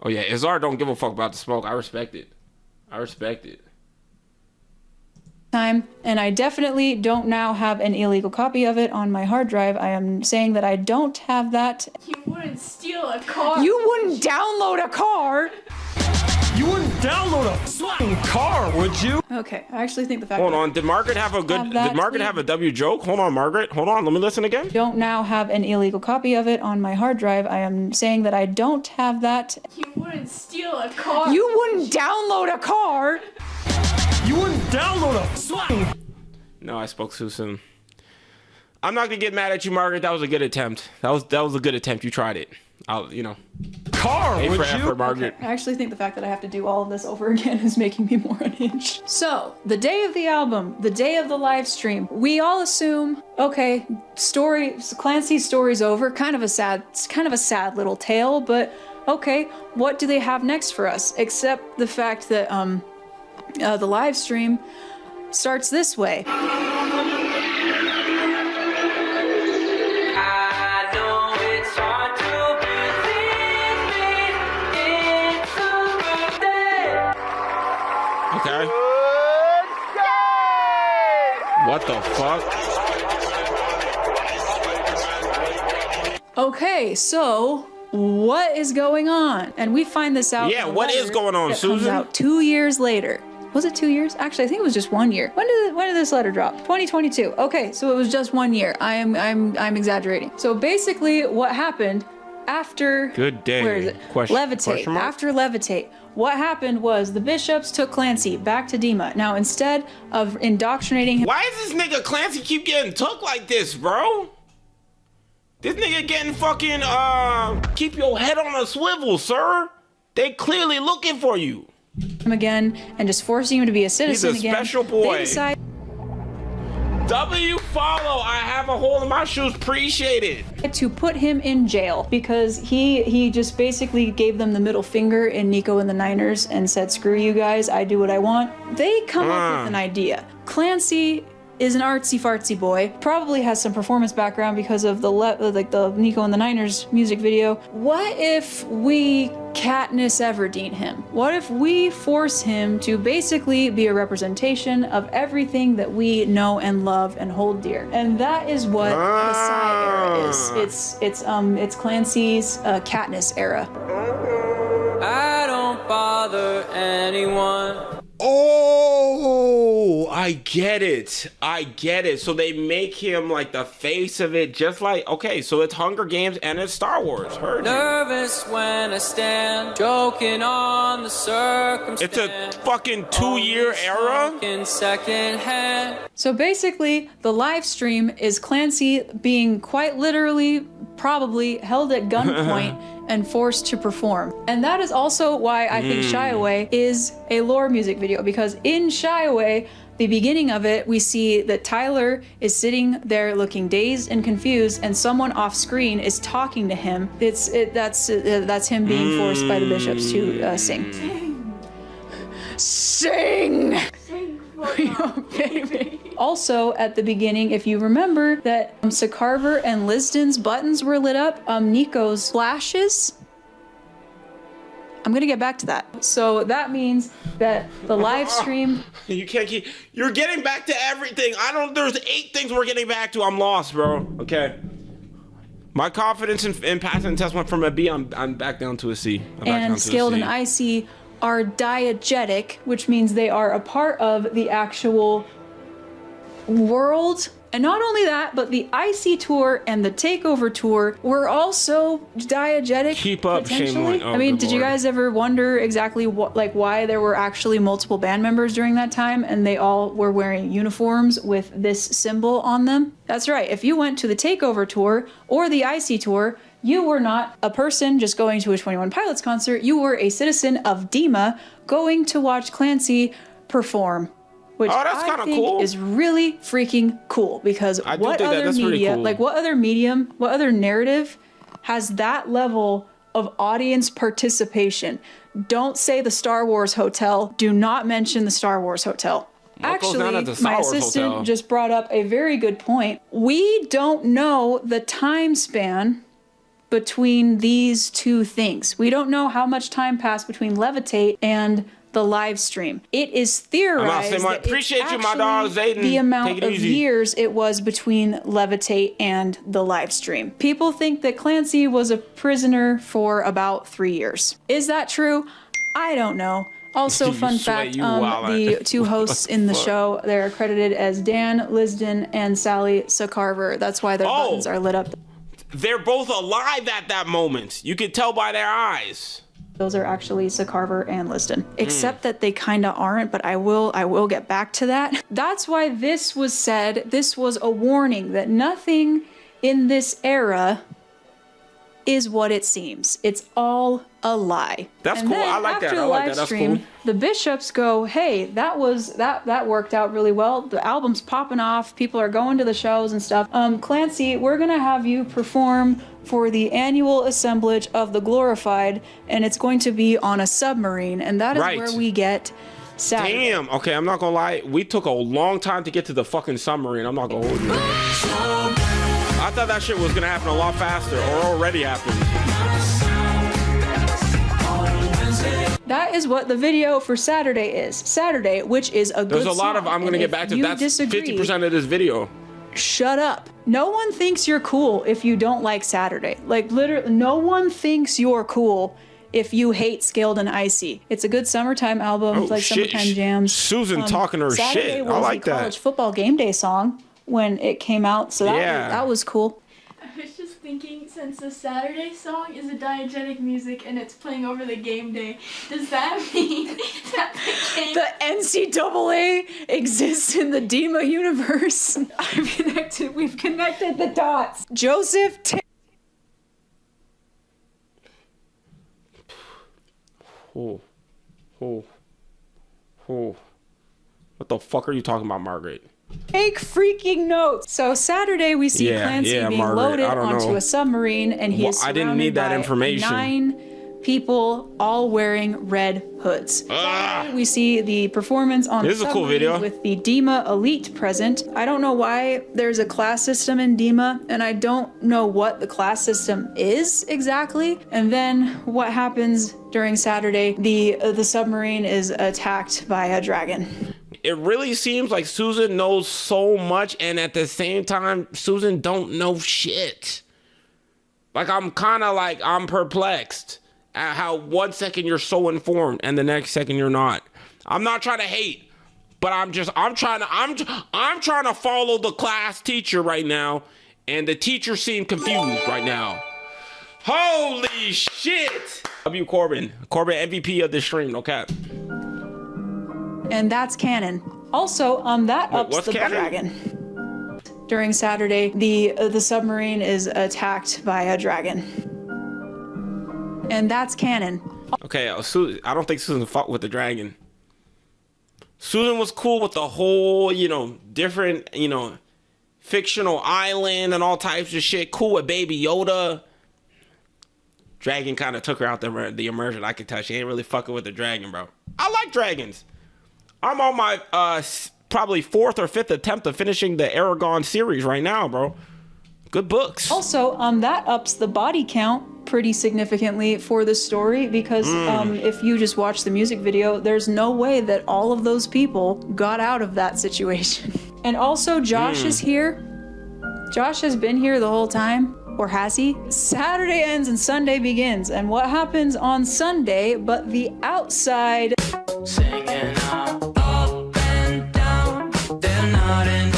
Oh yeah, Izar don't give a fuck about the smoke. I respect it. Time, and I definitely don't now have an illegal copy of it on my hard drive. I am saying that I don't have that. You wouldn't steal a car. You wouldn't download a car. You wouldn't download a fucking car, would you? Okay, I actually think the fact. Hold on, did Margaret have a good? Did Margaret have a W joke? Hold on, Margaret. Hold on, let me listen again. Don't now have an illegal copy of it on my hard drive. I am saying that I don't have that. You wouldn't steal a car. You wouldn't download a car. You wouldn't download a fucking. No, I spoke too soon. I'm not gonna get mad at you, Margaret. That was a good attempt. That was a good attempt. You tried it. Car, A would for you? effort, Margaret. I actually think the fact that I have to do all of this over again is making me more unhinged. So, the day of the album, the day of the live stream, we all assume, okay, Clancy's story's over. Kind of a sad little tale, but okay, what do they have next for us? Except the fact that the live stream starts this way. Okay. What the fuck? Okay, so what is going on? And we find this out. Yeah, in a what is letter going on, that Susan? Comes out 2 years later. Was it 2 years? Actually, I think it was just 1 year. When did this letter drop? 2022. Okay, so it was just 1 year. I'm exaggerating. So basically, what happened after? Good day. Where is it? Levitate. After Levitate, what happened was the bishops took Clancy back to Dima. Now, instead of indoctrinating him. Why is this nigga Clancy keep getting took like this, bro? This nigga getting fucking keep your head on a swivel, sir. They clearly looking for you. Him again and just forcing him to be a citizen He's a again. special boy. They decide W follow. I have a hole in my shoes. Appreciate it. to put him in jail because he just basically gave them the middle finger in Nico and the Niners and said, "Screw you guys, I do what I want." They come up with an idea. Clancy is an artsy-fartsy boy, probably has some performance background because of the Nico and the Niners music video. What if we Katniss Everdeen him? What if we force him to basically be a representation of everything that we know and love and hold dear? And that is what the Psy era is. It's Clancy's Katniss era. I don't bother anyone. Oh, I I get it. So they make him like the face of it, just like, okay, so it's Hunger Games and it's Star Wars. Heard you. Nervous when I stand, joking on the circumstance. It's a fucking 2-year era. In second hand. So basically, the live stream is Clancy being quite literally, probably held at gunpoint and forced to perform. And that is also why I think Shy Away is a lore music video, because in Shy Away, the beginning of it, we see that Tyler is sitting there looking dazed and confused, and someone off screen is talking to him. That's him being forced by the bishops to sing. Sing! Sing Oh, baby. Also, at the beginning, if you remember that Sakarver and Lisden's buttons were lit up, Nico's flashes. I'm gonna get back to that. So that means that the live stream. You can't keep. You're getting back to everything. There's 8 things we're getting back to. I'm lost, bro. Okay. My confidence in passing the test went from a B. I'm back down to a C. And Scaled and Icy are diegetic, which means they are a part of the actual world. And not only that, but the Icy tour and the Takeover tour were also diegetic. Keep up, potentially. Shane. Oh, I mean, good did you Lord. guys ever wonder exactly why there were actually multiple band members during that time and they all were wearing uniforms with this symbol on them? That's right. If you went to the Takeover tour or the Icy tour, you were not a person just going to a 21 Pilots concert. You were a citizen of Dima going to watch Clancy perform. Which I think cool. is really freaking cool, because what other media, cool. like what other medium, what other narrative has that level of audience participation? Don't say the Star Wars Hotel. Do not mention the Star Wars Hotel. Actually, my assistant just brought up a very good point. We don't know the time span between these two things. We don't know how much time passed between Levitate and the live stream. It is theorized that appreciate it's you, my dog, Zayden. the amount of easy. years it was between Levitate and the live stream. People think that Clancy was a prisoner for about 3 years. Is that true? I don't know. Also, fun fact, the 2 hosts in the show, they're credited as Dan Lisden and Sally Sakarver. That's why their buttons are lit up. They're both alive at that moment. You can tell by their eyes. Those are actually Sakarver and Lisden. Except that they kind of aren't, but I will get back to that. That's why this was said. This was a warning that nothing in this era is what it seems. It's all a lie. That's cool. I like that. I like that. That's cool. The bishops go, hey, that worked out really well. The album's popping off. People are going to the shows and stuff. Clancy, we're gonna have you perform for the annual assemblage of the Glorified, and it's going to be on a submarine, and that is where we get Saturday. Damn. Okay, I'm not gonna lie. We took a long time to get to the fucking submarine. I'm not gonna hold you. I thought that shit was gonna happen a lot faster, or already happened. That is what the video for Saturday is. Saturday, which is a good There's a lot of, I'm gonna get back to, that's 50% of this video. Shut up. No one thinks you're cool if you don't like Saturday. Like, literally, no one thinks you're cool if you hate Scaled and Icy. It's a good summertime album, like summertime jams. Susan talking her Saturday shit. was I like the that. college football game day song when it came out, so that was cool. I was just thinking, since the Saturday song is a diegetic music and it's playing over the game day, does that mean that the NCAA exists in the Dima universe? We've connected the dots. Joseph What the fuck are you talking about, Margaret? Take freaking notes. So Saturday we see Clancy being loaded onto a submarine, and he is surrounded I didn't need that information. 9 people all wearing red hoods. Saturday, we see the performance on the submarine cool video. with the Dima Elite present. I don't know why there's a class system in Dima, and I don't know what the class system is exactly. And then what happens during Saturday? The submarine is attacked by a dragon. It really seems like Susan knows so much, and at the same time, Susan don't know shit. Like, I'm perplexed at how 1 second you're so informed and the next second you're not. I'm not trying to hate, But I'm trying to follow the class teacher right now, and the teacher seemed confused right now. Holy shit! W Corbin MVP of the stream, no cap. And that's canon. Also, that ups what's the canon? dragon. During Saturday, the submarine is attacked by a dragon. And that's canon. Okay, I don't think Susan fought with the dragon. Susan was cool with the whole, different, fictional island and all types of shit. Cool with Baby Yoda. Dragon kind of took her out the immersion. I could tell she ain't really fucking with the dragon, bro. I like dragons. I'm on my probably 4th or 5th attempt of finishing the Aragon series right now, bro. Good books. Also, that ups the body count pretty significantly for the story because if you just watch the music video, there's no way that all of those people got out of that situation. And also, Josh is here. Josh has been here the whole time. Or has he? Saturday ends and Sunday begins. And what happens on Sunday but the outside? Singing up and down, they're nodding.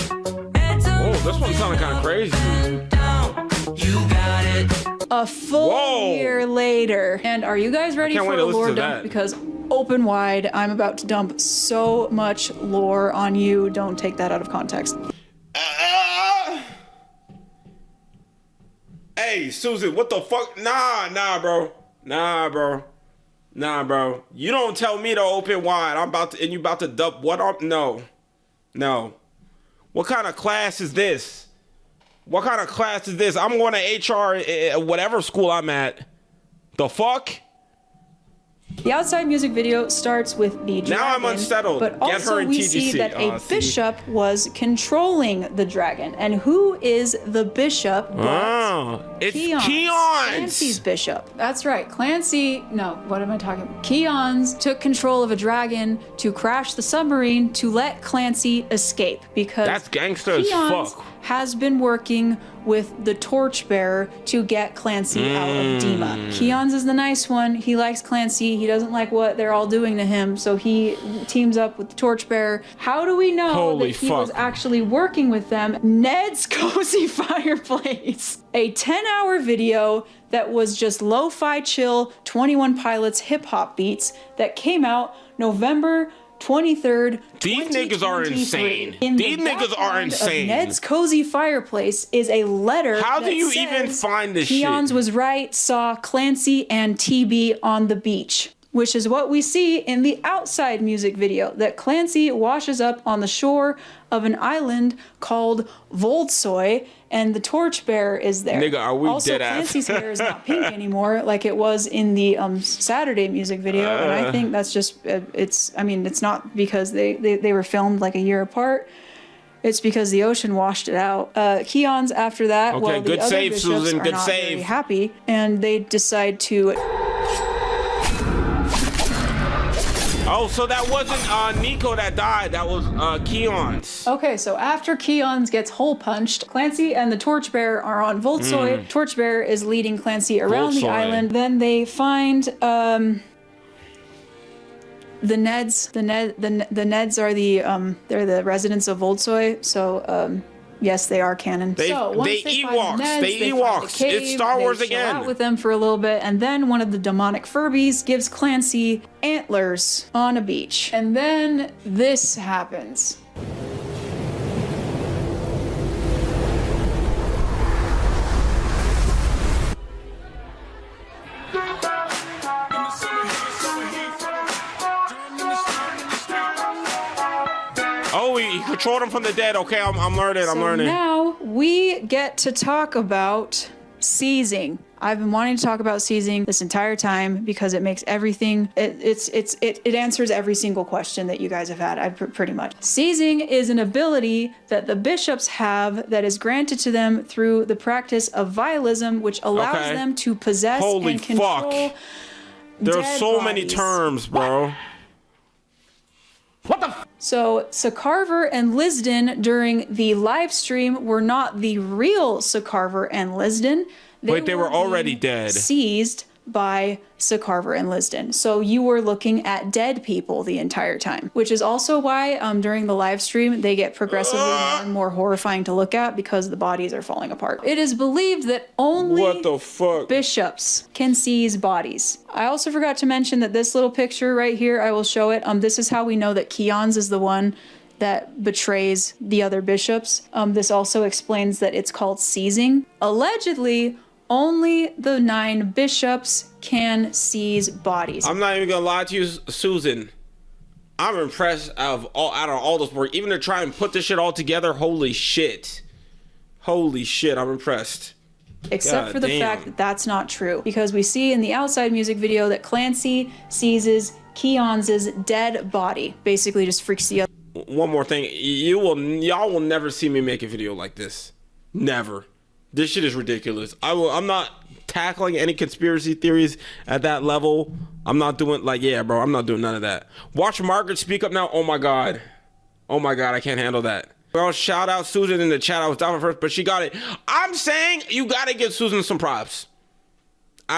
Oh, this one sounded kind of crazy. You got it. A full year later. And are you guys ready for a lore dump? Because open wide, I'm about to dump so much lore on you. Don't take that out of context. Hey, Susan, what the fuck? Nah, bro. You don't tell me to open wide. You about to dump what up? No. What kind of class is this? I'm going to HR, whatever school I'm at. The fuck? The outside music video starts with the dragon. Now I'm unsettled. But Get also her in we TGC. see that a bishop was controlling the dragon. And who is the bishop? It's Keons. Clancy's bishop. That's right. Clancy, no, what am I talking about? Keons took control of a dragon to crash the submarine to let Clancy escape because that's gangster as Keons fuck. Has been working with the torchbearer to get Clancy out of Dima. Keons is the nice one. He likes Clancy. He doesn't like what they're all doing to him, so he teams up with the torchbearer. How do we know that he was actually working with them? Ned's Cozy Fireplace. A 10-hour video that was just lo-fi chill 21 Pilots hip-hop beats that came out November 23rd, These niggas are insane. These niggas are insane. Ned's Cozy Fireplace is a letter. How do you even find this shit? Keons was right, saw Clancy and TB on the beach, which is what we see in the outside music video, that Clancy washes up on the shore of an island called Voldsoy, and the torchbearer is there. Nigga, are we also, dead ass? Clancy's hair is not pink anymore like it was in the Saturday music video, and I think that's just, it's not because they were filmed like a year apart. It's because the ocean washed it out. Keons after that, okay, well, good the other save, bishops Susan, are good not save. very happy, and they decide to... Oh, so that wasn't Nico that died. That was Keons. Okay, so after Keons gets hole punched, Clancy and the torchbearer are on Voldsoy. Torchbearer is leading Clancy around the island. Then they find the Neds. The Neds are they're the residents of Voldsoy. So yes, they are canon. They Ewoks. They Ewoks. It's Star Wars again. Out with them for a little bit, and then one of the demonic Furbies gives Clancy antlers on a beach, and then this happens. Oh, he controlled him from the dead. Okay, I'm learning. I'm learning. Now we get to talk about seizing. I've been wanting to talk about seizing this entire time because it makes everything. It answers every single question that you guys have had. Pretty much. Seizing is an ability that the bishops have that is granted to them through the practice of vialism, which allows them to possess and control. There's so many terms, bro. What the f? So Sakarver and Lisden during the live stream were not the real Sakarver and Lisden. Wait, they were already dead. Seized by Carver and Lisden. So you were looking at dead people the entire time, which is also why during the live stream they get progressively more and more horrifying to look at because the bodies are falling apart. It is believed that only what the fuck? bishops can seize bodies. I also forgot to mention that this little picture right here, I will show it. This is how we know that Keon's is the one that betrays the other bishops. This also explains that it's called seizing. Allegedly, only the 9 bishops can seize bodies. I'm not even gonna lie to you, Susan. I'm impressed out of all this work. Even to try and put this shit all together, holy shit. Holy shit, I'm impressed. Except God for the damn. fact that that's not true. Because we see in the outside music video that Clancy seizes Keon's dead body. Basically just freaks the other. One more thing. Y'all will never see me make a video like this. Never. This shit is ridiculous. I'm not tackling any conspiracy theories at that level. I'm not doing yeah, bro. I'm not doing none of that. Watch Margaret speak up now. Oh my god. Oh my god. I can't handle that. Well, shout out Susan in the chat. I was down first, but she got it. I'm saying you gotta give Susan some props.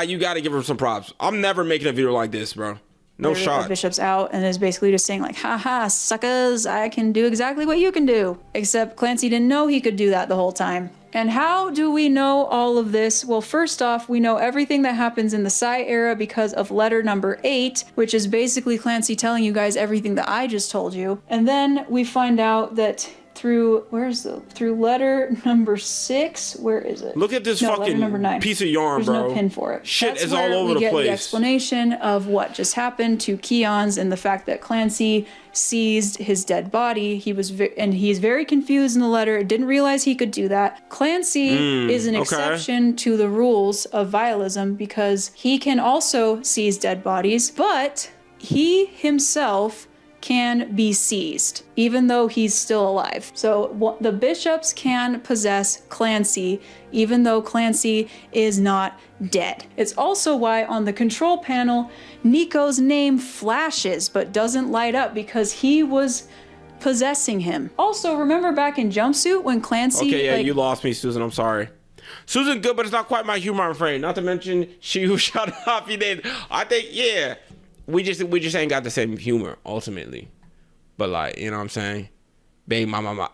You gotta give her some props. I'm never making a video like this, bro. No shot. Bishop's out and is basically just saying like, haha, suckers, I can do exactly what you can do. Except Clancy didn't know he could do that the whole time. And how do we know all of this? Well, first off, we know everything that happens in the Psy era because of letter number 8, which is basically Clancy telling you guys everything that I just told you. And then we find out that through letter number 6, where is it? Look at this letter number 9. piece of yarn, There's bro. no pin for it. Shit That's is all where over we the get place. The explanation of what just happened to Keon's and the fact that Clancy seized his dead body. And he's very confused in the letter. Didn't realize he could do that. Clancy is an exception to the rules of vialism because he can also seize dead bodies, but he himself can be seized, even though he's still alive. So the bishops can possess Clancy, even though Clancy is not dead. It's also why on the control panel, Nico's name flashes but doesn't light up because he was possessing him. Also, remember back in Jumpsuit when Clancy... Okay, yeah, you lost me, Susan. I'm sorry. Susan good, but it's not quite my humor, I'm afraid. Not to mention, she who shut up, he did. I think, yeah. We just ain't got the same humor ultimately, but like, you know what I'm saying? Big mama,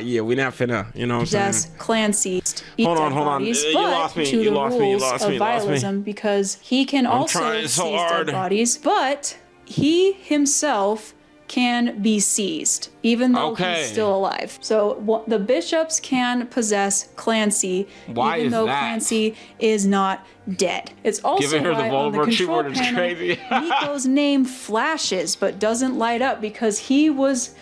yeah, we not finna, you know what I'm saying? Clancy. Hold on. You lost me. You lost me. Because he can also seize dead bodies, but he himself can be seized, even though he's still alive. So the bishops can possess Clancy, even though Clancy is not dead. It's also why on the control panel, Nico's name flashes but doesn't light up because he was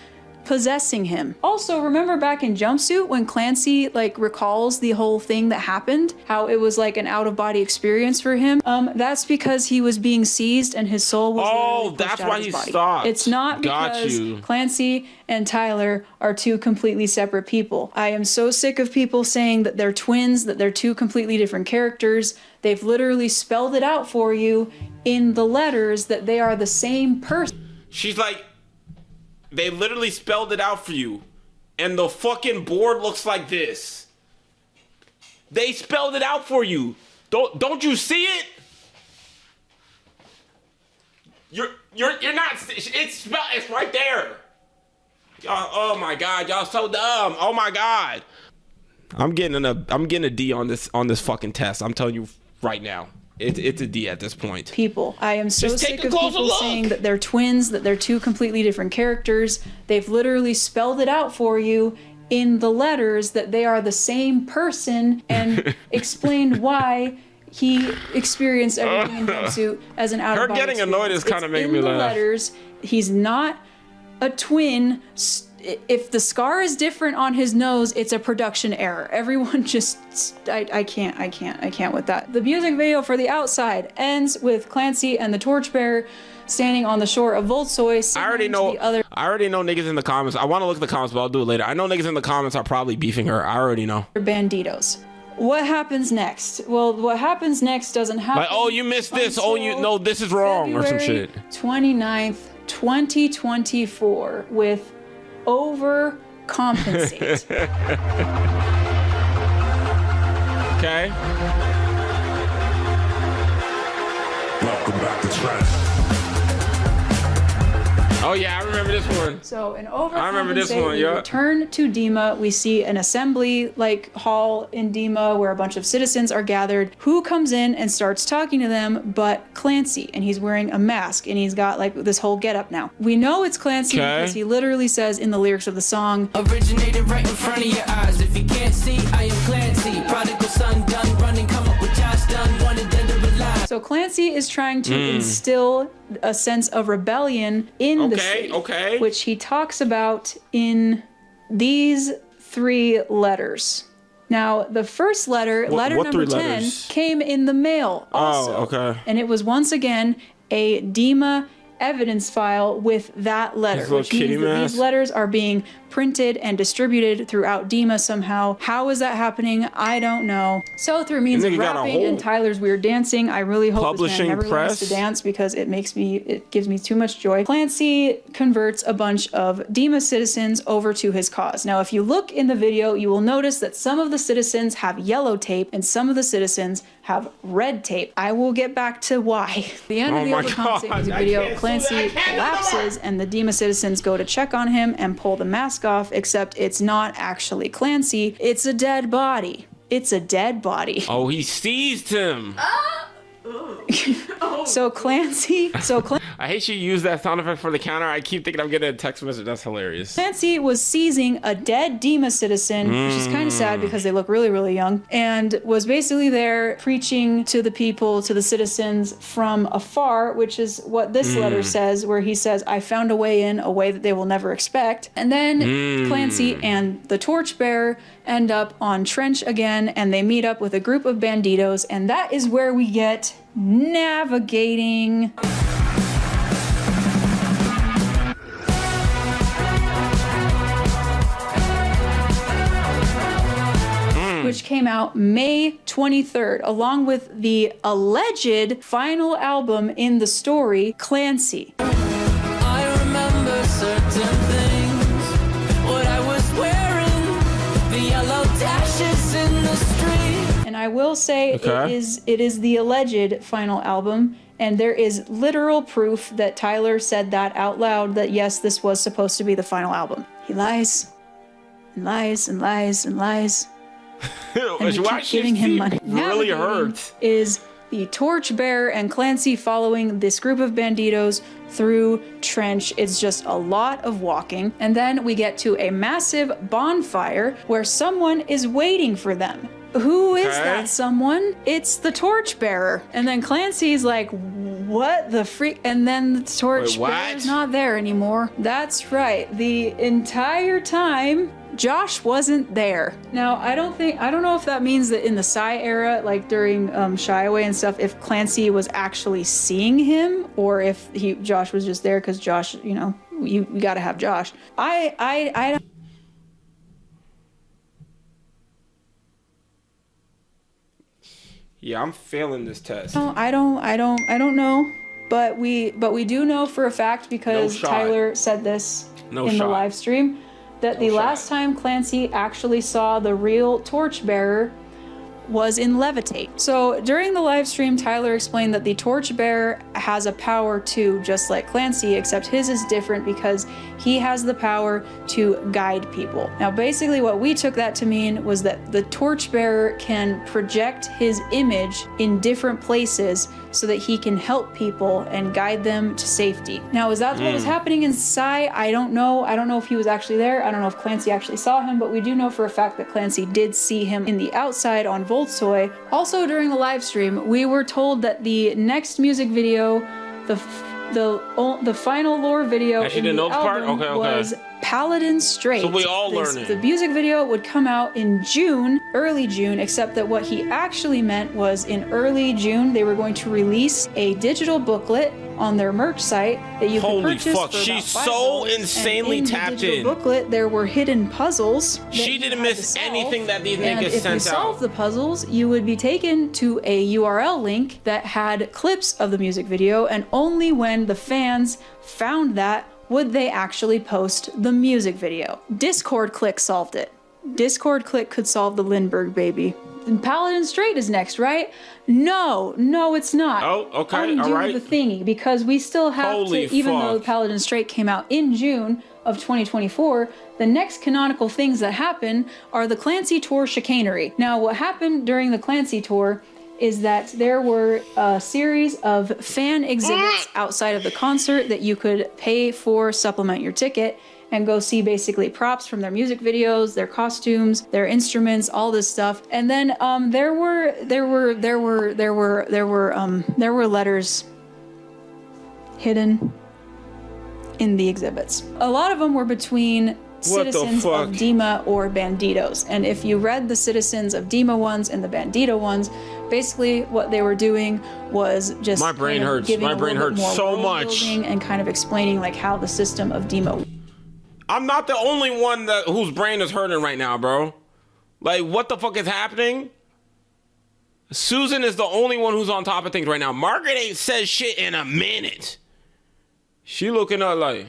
possessing him. Also, remember back in Jumpsuit when Clancy recalls the whole thing that happened, how it was like an out-of-body experience for him? That's because he was being seized and his soul was that's why he stopped. It's not because Clancy and Tyler are two completely separate people. I am so sick of people saying that they're twins, that they're two completely different characters. They've literally spelled it out for you in the letters that they are the same person. She's like, they literally spelled it out for you. And the fucking board looks like this. They spelled it out for you. Don't you see it? You're not, it's right there. Y'all, oh my god, y'all so dumb. Oh my god. I'm getting a D on this fucking test. I'm telling you right now. It's a D at this point. People. I am so sick of people saying that they're twins, that they're two completely different characters. They've literally spelled it out for you in the letters that they are the same person and explained why he experienced everything in Jumpsuit as an out-of-body Her getting annoyed is kind of making me laugh. In the letters, he's not a twin. If the scar is different on his nose, it's a production error. Everyone just, I can't with that. The music video for The Outside ends with Clancy and the torchbearer standing on the shore of Voltsoy. I already know niggas in the comments. I want to look at the comments, but I'll do it later. I know niggas in the comments are probably beefing her. I already know. Banditos. What happens next? Well, what happens next doesn't happen. Like, oh, you missed this. Oh, no, this is wrong or some shit. 29th, 2024 with Overcompensate. Okay. Welcome back to Trent. Oh yeah, I remember this one. So an I remember this overcompensate, one, we yeah. return to Dima. We see an assembly hall in Dima where a bunch of citizens are gathered. Who comes in and starts talking to them but Clancy, and he's wearing a mask and he's got this whole getup now. We know it's Clancy because he literally says in the lyrics of the song, originated right in front of your eyes. If you can't see, I am Clancy. Prodigal son done running, come up with Josh done, wanted dead to rely. So Clancy is trying to instill a sense of rebellion in the city, which he talks about in these 3 letters. Now, the first letter, letter number 10, came in the mail also. Oh, okay. And it was once again a Dima evidence file with that letter, which means that these letters are being printed and distributed throughout Dima somehow. How is that happening? I don't know. So through means of rapping and Tyler's weird dancing, I really hope this man never learns to dance because it gives me too much joy. Clancy converts a bunch of Dima citizens over to his cause. Now, if you look in the video, you will notice that some of the citizens have yellow tape and some of the citizens have red tape. I will get back to why. At the end of the overcompensate music video, Clancy collapses and the Dima citizens go to check on him and pull the mask off, except it's not actually Clancy, it's a dead body. It's a dead body. Oh, he seized him. So Clancy, I hate you use that sound effect for the counter. I keep thinking I'm getting a text message. That's hilarious. Clancy was seizing a dead Dima citizen, which is kind of sad because they look really, really young, and was basically there preaching to the people, to the citizens from afar, which is what this letter says, where he says, I found a way in, a way that they will never expect. And then Clancy and the torchbearer end up on Trench again, and they meet up with a group of banditos, and that is where we get navigating. Which came out May 23rd, along with the alleged final album in the story, Clancy. I remember certain things, what I was wearing, the yellow dashes in the street. And I will say it is the alleged final album, and there is literal proof that Tyler said that out loud, that yes, this was supposed to be the final album. He lies and lies and lies and lies. And we keep giving him money. Really hurts. Is the torchbearer and Clancy following this group of banditos through Trench. It's just a lot of walking. And then we get to a massive bonfire where someone is waiting for them. Who is that someone? It's the torchbearer. And then Clancy's like, what the freak? And then the torchbearer's not there anymore. That's right. The entire time, Josh wasn't there. Now, I don't know if that means that in the Psy era, like during Shy Away and stuff, if Clancy was actually seeing him, or if Josh was just there because Josh, you gotta have Josh. I don't. Yeah, I'm failing this test. No, I don't know. But we do know for a fact because Tyler said this in the live stream that the last time Clancy actually saw the real torchbearer was in Levitate. So during the live stream, Tyler explained that the torchbearer has a power too, just like Clancy, except his is different because he has the power to guide people. Now, basically what we took that to mean was that the torchbearer can project his image in different places so that he can help people and guide them to safety. Now, is that what was happening in Psy? I don't know. I don't know if he was actually there. I don't know if Clancy actually saw him, but we do know for a fact that Clancy did see him in the outside on Voltsoy. Also, during the live stream, we were told that the next music video, the final lore video in the album was Paladin Straight. So we all learning. The music video would come out in June, early June, except that what he actually meant was in early June, they were going to release a digital booklet on their merch site that you could purchase. Holy fuck, she's so insanely tapped in. In the booklet, there were hidden puzzles. She didn't miss anything that these niggas sent out. And if you solve the puzzles, you would be taken to a URL link that had clips of the music video, and only when the fans found that would they actually post the music video. Discord Click solved it. Discord Click could solve the Lindbergh baby. And Paladin Straight is next, right? No, it's not. Oh, okay, Undo all right. the thingy, because we still have to, even though Paladin Straight came out in June of 2024, the next canonical things that happen are the Clancy Tour chicanery. Now, what happened during the Clancy Tour is that there were a series of fan exhibits outside of the concert that you could pay for, supplement your ticket, and go see basically props from their music videos, their costumes, their instruments, all this stuff. And then there were letters hidden in the exhibits. A lot of them were between citizens of Dima or Banditos. And if you read the citizens of Dima ones and the Bandito ones, basically what they were doing was just my brain hurts. My brain hurts so much. And kind of explaining like how the system of Dima. I'm not the only one whose brain is hurting right now, bro. Like, what the fuck is happening? Susan is the only one who's on top of things right now. Margaret ain't said shit in a minute. She looking up like...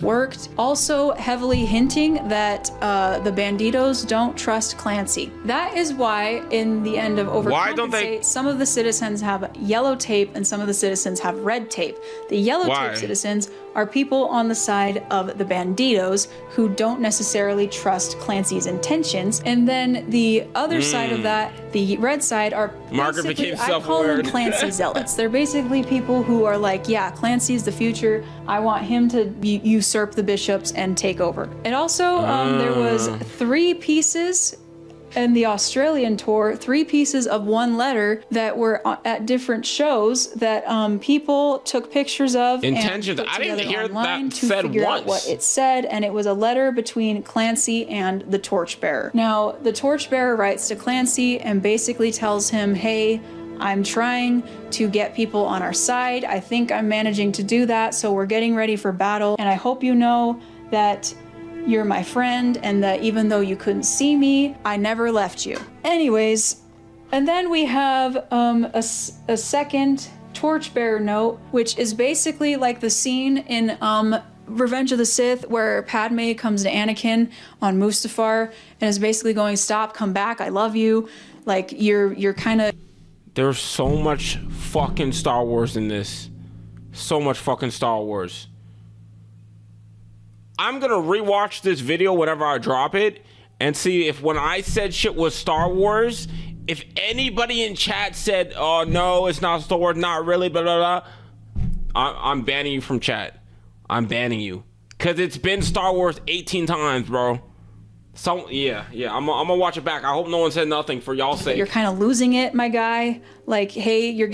worked, also heavily hinting that the Banditos don't trust Clancy. That is why in the end of Overcompensate, why don't they... some of the citizens have yellow tape and some of the citizens have red tape. The yellow tape citizens are people on the side of the Banditos who don't necessarily trust Clancy's intentions. And then the other side of that, the red side, are Margaret became I call them Clancy zealots. They're basically people who are like, yeah, Clancy's the future. I want him to usurp the bishops and take over. And also, there was 3 pieces in the Australian tour, 3 pieces of one letter that were at different shows that people took pictures of. Intentions. And put I didn't hear online that to said figure once. out what it said, and it was a letter between Clancy and the Torchbearer. Now, the Torchbearer writes to Clancy and basically tells him, hey, I'm trying to get people on our side. I think I'm managing to do that, so we're getting ready for battle, and I hope you know that you're my friend, and that even though you couldn't see me, I never left you. Anyways, and then we have a second Torchbearer note, which is basically like the scene in Revenge of the Sith where Padme comes to Anakin on Mustafar and is basically going, stop, come back, I love you. Like, you're kind of... There's so much fucking Star Wars in this. So much fucking Star Wars. I'm gonna rewatch this video whenever I drop it and see if when I said shit was Star Wars, if anybody in chat said, oh no, it's not Star Wars, not really, blah, blah, blah, I'm banning you from chat. I'm banning you. Cause it's been Star Wars 18 times, bro. So yeah, I'm gonna watch it back. I hope no one said nothing for y'all's sake. You're kind of losing it, my guy. Like, hey, you're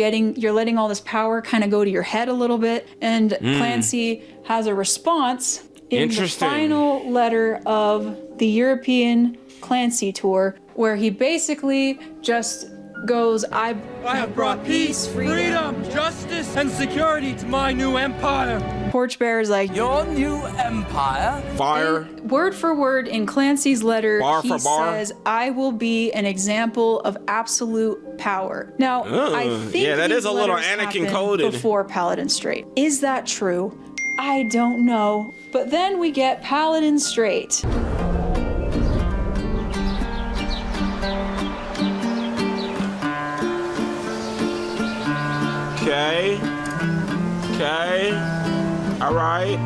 letting all this power kind of go to your head a little bit. And Clancy has a response in the final letter of the European Clancy tour, where he basically just goes, I have brought peace, freedom, justice, and security to my new empire. Torchbearer's like, your new empire? Fire. Word for word in Clancy's letter, bar he for bar. says, I will be an example of absolute power. Now, I think that these is a little letters Anakin happened coded. before Paladin Straight. Is that true? I don't know. But then we get Paladin Straight. Okay. All right.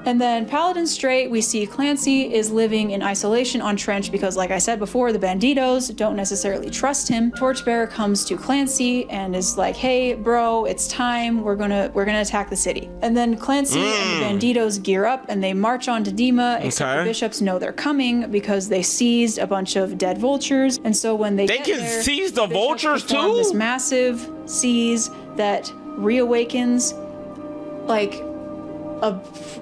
And then Paladin Straight, we see Clancy is living in isolation on Trench because, like I said before, the Banditos don't necessarily trust him. Torchbearer comes to Clancy and is like, hey, bro, it's time. We're gonna attack the city. And then Clancy and the Banditos gear up and they march on to Dima, except the bishops know they're coming because they seized a bunch of dead vultures. And so when they get can there, seize the vultures too? This massive seize that reawakens, like,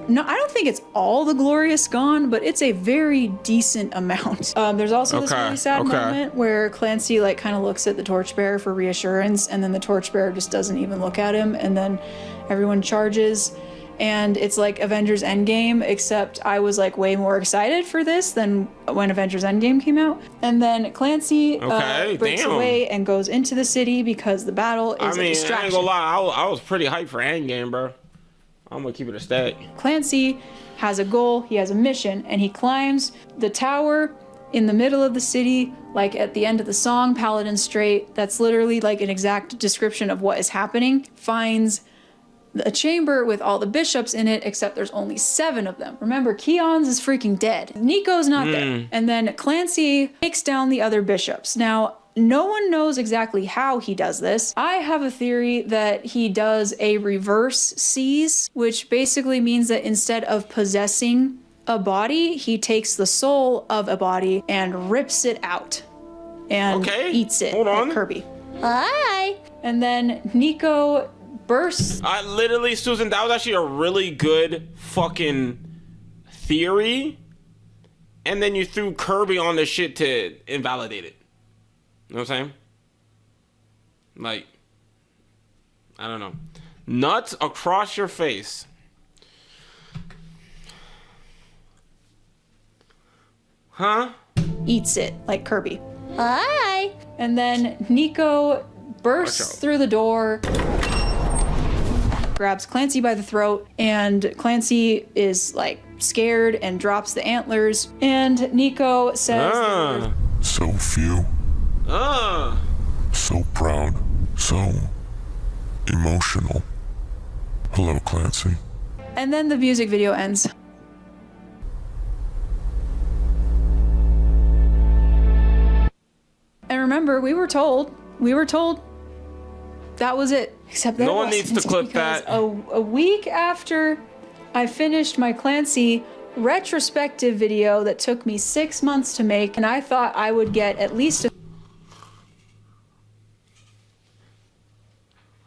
no, I don't think it's all the glorious gone, but it's a very decent amount. There's also this really sad moment where Clancy like kind of looks at the Torchbearer for reassurance, and then the Torchbearer just doesn't even look at him, and then everyone charges, and it's like Avengers Endgame, except I was like way more excited for this than when Avengers Endgame came out. And then Clancy breaks away and goes into the city because the battle is a distraction. I ain't gonna lie, I was pretty hyped for Endgame, bro. I'm gonna keep it a stack. Clancy has a goal, he has a mission, and he climbs the tower in the middle of the city, like at the end of the song, Paladin Strait, that's literally like an exact description of what is happening, finds a chamber with all the bishops in it, except there's only 7 of them. Remember, Keon's is freaking dead. Nico's not there. And then Clancy takes down the other bishops. Now, no one knows exactly how he does this. I have a theory that he does a reverse seize, which basically means that instead of possessing a body, he takes the soul of a body and rips it out and eats it like Kirby. Hi! And then Nico bursts. Literally, Susan, that was actually a really good fucking theory. And then you threw Kirby on the shit to invalidate it. You know what I'm saying? Like, I don't know. Nuts across your face. Huh? Eats it like Kirby. Hi! And then Nico bursts through the door, grabs Clancy by the throat, and Clancy is like scared and drops the antlers. And Nico says, So few. So proud. So emotional. Hello, Clancy. and then the music video ends. And remember, we were told that was it. Except that no one needs to clip that. A week after I finished my Clancy retrospective video that took me 6 months to make, and I thought I would get at least a...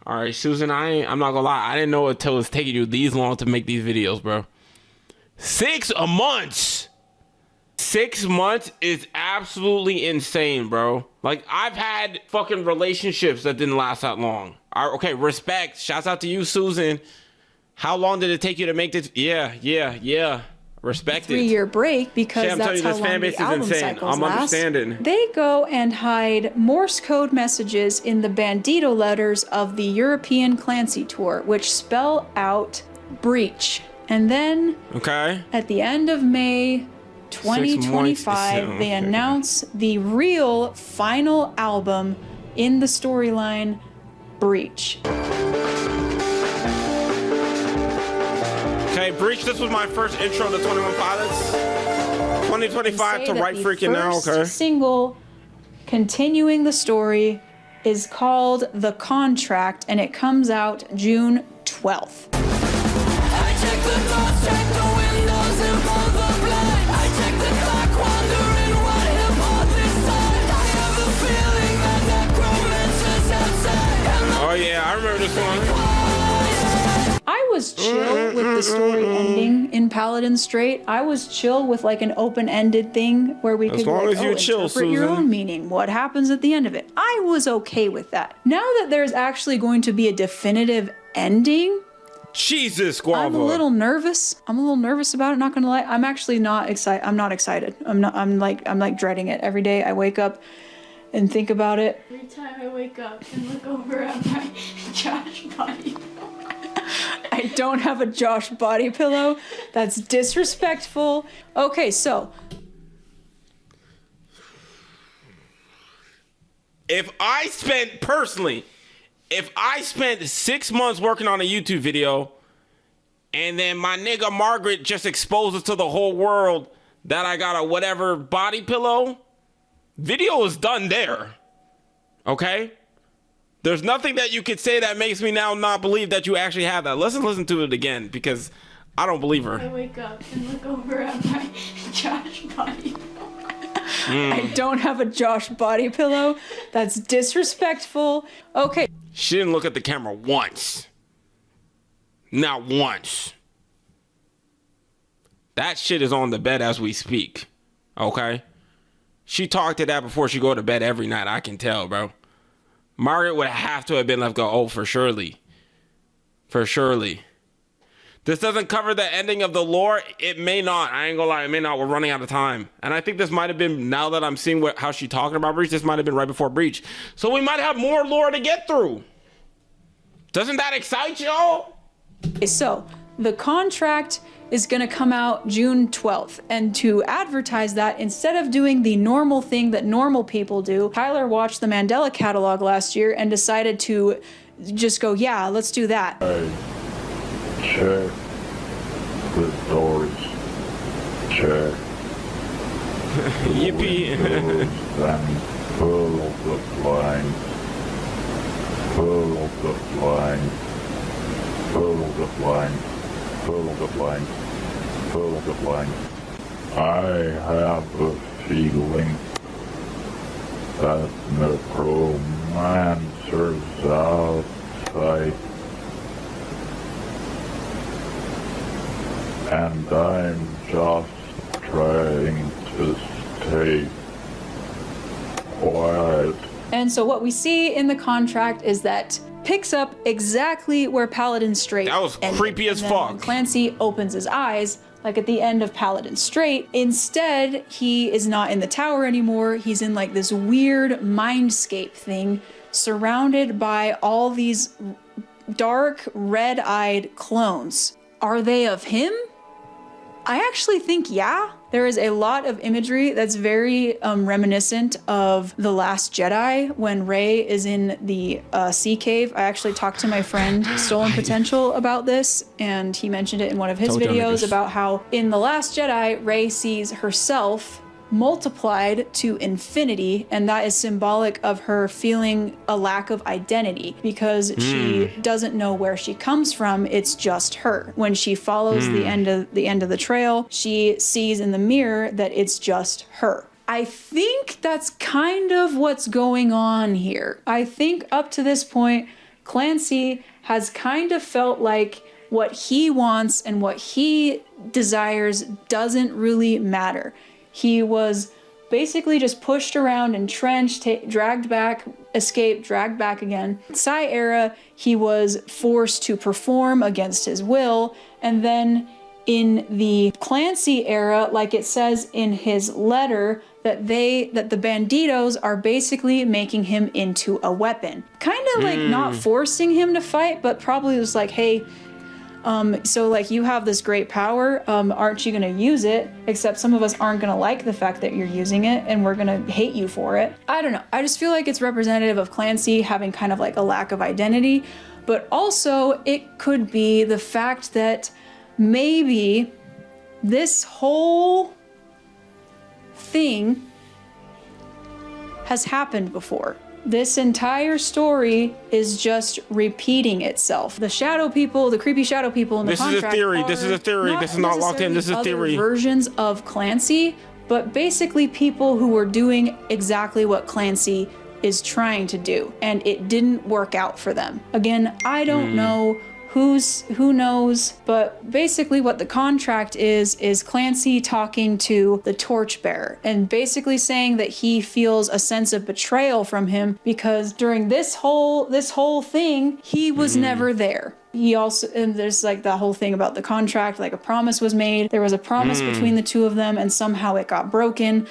All right, Susan, I'm not gonna lie. I didn't know until it was taking you these long to make these videos, bro. 6 months. 6 months is absolutely insane, bro. Like, I've had fucking relationships that didn't last that long. All right, okay, respect. Shouts out to you, Susan. How long did it take you to make this? Yeah. Respect it. 3-year break, because that's how long the album cycles I'm last. understanding. They go and hide Morse code messages in the Bandito letters of the European Clancy tour, which spell out breach. And then at the end of May 2025, they announce the real final album in the storyline, Breach. Okay, Breach, this was my first intro to 21 Pilots. 2025 to right freaking now, okay? The single continuing the story is called The Contract, and it comes out June 12th. I check the doors, check the windows, and pull the blind. I check the clock, wondering what hit all this time. I have a feeling that necromancer's outside. Oh yeah, I remember this one. I was chill with the story ending in Paladin Strait. I was chill with like an open-ended thing where we could like, interpret your own meaning. What happens at the end of it? I was okay with that. Now that there's actually going to be a definitive ending, Jesus, Guava. I'm a little nervous. I'm a little nervous about it, not gonna lie. I'm actually not excited. I'm not excited. I'm like dreading it. Every day I wake up and think about it. Every time I wake up and look over at my Josh body. I don't have a Josh body pillow. That's disrespectful. Okay, so. If I spent 6 months working on a YouTube video and then my nigga Margaret just exposes to the whole world that I got a whatever body pillow, video is done there. Okay? There's nothing that you could say that makes me now not believe that you actually have that. Let's listen to it again, because I don't believe her. I wake up and look over at my Josh body. I don't have a Josh body pillow. That's disrespectful. Okay. She didn't look at the camera once. Not once. That shit is on the bed as we speak. Okay? She talked to that before she go to bed every night. I can tell, bro. Margaret would have to have been left go, oh, for surely. For surely. This doesn't cover the ending of the lore. It may not. I ain't gonna lie. It may not. We're running out of time. And I think this might have been, now that I'm seeing how she's talking about Breach, this might have been right before Breach. So we might have more lore to get through. Doesn't that excite y'all? So, The Contract is going to come out June 12th. And to advertise that, instead of doing the normal thing that normal people do, Tyler watched the Mandela catalog last year and decided to just go, yeah, let's do that. Hey, check the doors. Check. Yippee. And pull the blind. Pull the blind. Pull the blind. Pull the blind. Pull the blind. I have a feeling that necromancer's outside. And I'm just trying to stay quiet. And so what we see in the contract is that picks up exactly where Paladin Strait That was ended. creepy as And then fuck. when Clancy opens his eyes, like at the end of Paladin Strait, instead he is not in the tower anymore. He's in like this weird mindscape thing, surrounded by all these dark, red-eyed clones. Are they of him? I actually think, yeah. There is a lot of imagery that's very reminiscent of The Last Jedi when Rey is in the sea cave. I actually talked to my friend Stolen Potential about this, and he mentioned it in one of his videos about how in The Last Jedi, Rey sees herself multiplied to infinity, and that is symbolic of her feeling a lack of identity because she doesn't know where she comes from. It's just her. When she follows the end of the trail, she sees in the mirror that it's just her. I think that's kind of what's going on here. I think up to this point, Clancy has kind of felt like what he wants and what he desires doesn't really matter. He was basically just pushed around, entrenched, dragged back, escaped, dragged back again. Psy era, he was forced to perform against his will. And then in the Clancy era, like it says in his letter, that the banditos are basically making him into a weapon. Kind of like not forcing him to fight, but probably was like, hey, so like you have this great power, aren't you gonna use it? Except some of us aren't gonna like the fact that you're using it and we're gonna hate you for it. I don't know. I just feel like it's representative of Clancy having kind of like a lack of identity, but also it could be the fact that maybe this whole thing has happened before. This entire story is just repeating itself. The shadow people, the creepy shadow people in the contract. This is a theory. This is a theory. This is not locked in. This is a theory. Versions of Clancy, but basically people who were doing exactly what Clancy is trying to do, and it didn't work out for them. Again, I don't know who knows, but basically what the contract is Clancy talking to the torchbearer and basically saying that he feels a sense of betrayal from him because during this whole thing, he was never there. He also, and there's like that whole thing about the contract, like a promise was made. There was a promise between the two of them and somehow it got broken.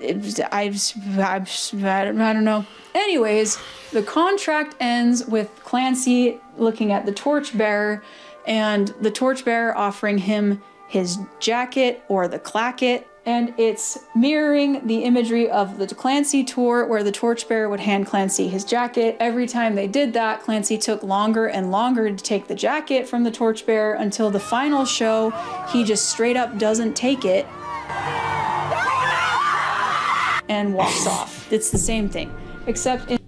I don't know. Anyways, the contract ends with Clancy looking at the torchbearer and the torchbearer offering him his jacket or the clacket. And it's mirroring the imagery of the Clancy tour where the torchbearer would hand Clancy his jacket. Every time they did that, Clancy took longer and longer to take the jacket from the torchbearer until the final show, he just straight up doesn't take it and walks off. It's the same thing, except in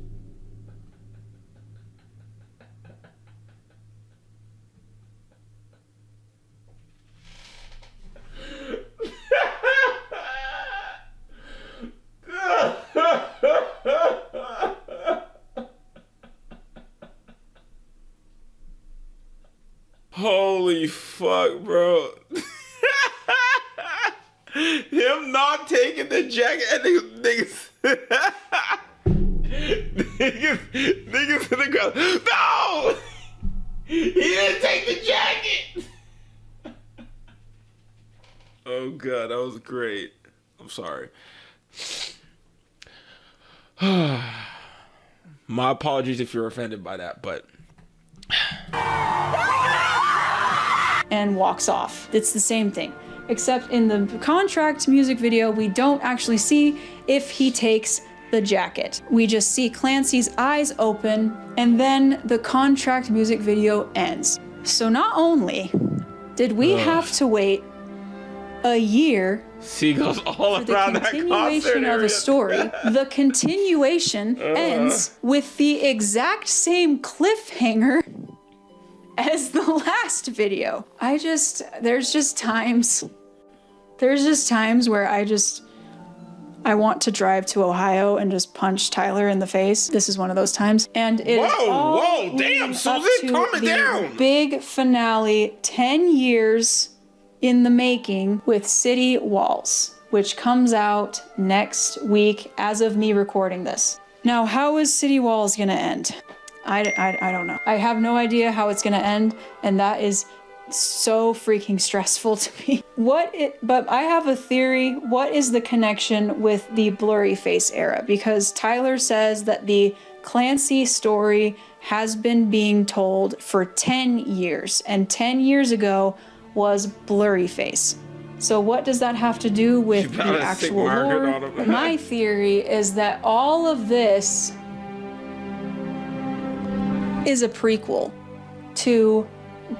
Holy fuck, bro. Him not taking the jacket and niggas niggas in the ground. No! He didn't take the jacket! Oh god, that was great. I'm sorry. My apologies if you're offended by that, but and walks off. It's the same thing. Except in the contract music video, we don't actually see if he takes the jacket. We just see Clancy's eyes open, and then the contract music video ends. So not only did we have to wait a year Seagulls all for the around that concert continuation of area. a story, the continuation ends with the exact same cliffhanger as the last video. There's just times where I want to drive to Ohio and just punch Tyler in the face. This is one of those times. And it is all whoa, damn, leading Susan, up to calm it the down. big finale, 10 years in the making with City Walls, which comes out next week as of me recording this. Now, how is City Walls gonna end? I don't know. I have no idea how it's gonna end, and that is so freaking stressful to me. But I have a theory. What is the connection with the blurryface era? Because Tyler says that the Clancy story has been being told for 10 years, and 10 years ago was blurryface. So what does that have to do with the actual lore? My theory is that all of this is a prequel to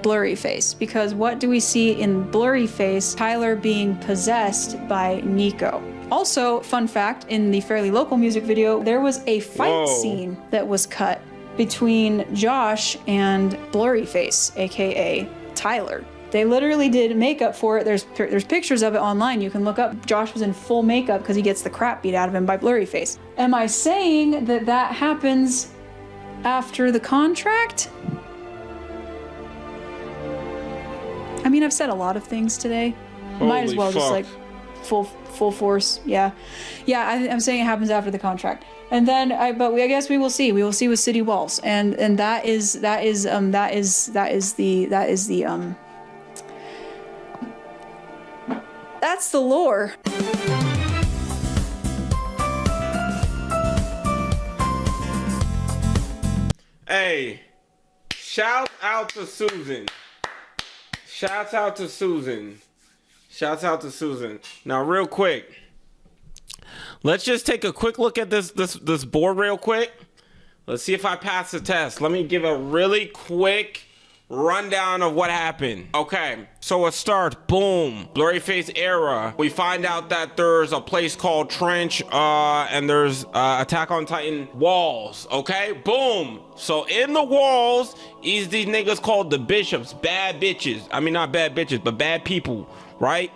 Blurryface, because what do we see in Blurryface? Tyler being possessed by Nico. Also, fun fact, in the Fairly Local music video, there was a fight scene that was cut between Josh and Blurryface, aka Tyler. They literally did makeup for it. There's pictures of it online. You can look up. Josh was in full makeup because he gets the crap beat out of him by Blurryface. Am I saying that that happens after the contract? I mean, I've said a lot of things today. Might as well just like full force. Yeah. I'm saying it happens after the contract, and then I guess we will see. We will see with City Walls, and that's the lore. Hey, shout out to Susan. Shouts out to Susan. Shouts out to Susan. Now, real quick, let's just take a quick look at this board real quick. Let's see if I pass the test. Let me give a really quick rundown of what happened. Okay, so it starts, boom, Blurryface era. We find out that there's a place called Trench, and there's Attack on Titan walls, okay? Boom. So in the walls is these niggas called the Bishops, bad bitches. I mean, not bad bitches, but bad people, right?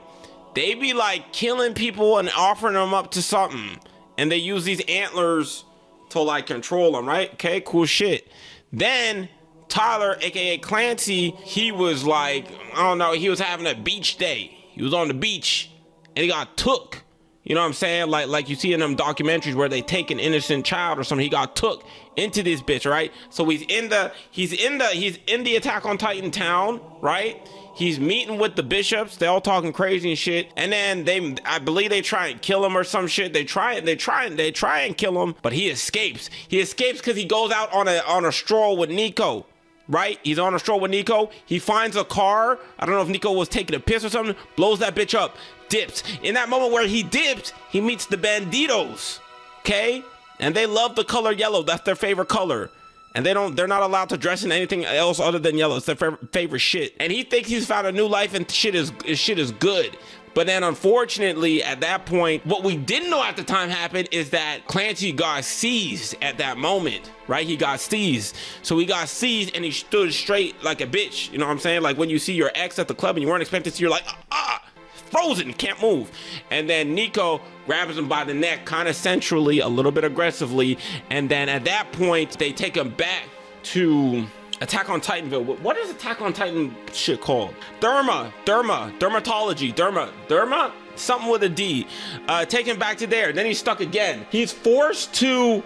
They be like killing people and offering them up to something. And they use these antlers to like control them, right? Okay, cool shit. Then Tyler, aka Clancy, he was like, I don't know, he was having a beach day. He was on the beach and he got took. You know what I'm saying? Like you see in them documentaries where they take an innocent child or something. He got took into this bitch, right? So he's in the Attack on Titan town, right? He's meeting with the Bishops. They all talking crazy and shit. And then I believe they try and kill him or some shit. They try and kill him, but he escapes. He escapes because he goes out on a stroll with Nico. Right? He's on a stroll with Nico. He finds a car. I don't know if Nico was taking a piss or something. Blows that bitch up. Dips. In that moment where he dips, he meets the Banditos. Okay? And they love the color yellow. That's their favorite color. And they're not allowed to dress in anything else other than yellow. It's their favorite shit. And he thinks he's found a new life and shit is good. But then unfortunately, at that point, what we didn't know at the time happened is that Clancy got seized at that moment, right? He got seized. So he got seized and he stood straight like a bitch. You know what I'm saying? Like when you see your ex at the club and you weren't expected to, you're like, frozen, can't move. And then Nico grabs him by the neck, kind of sensually, a little bit aggressively. And then at that point, they take him back to Attack on Titanville. What is Attack on Titan shit called? Dermatology, something with a D. Take him back to there. Then he's stuck again. He's forced to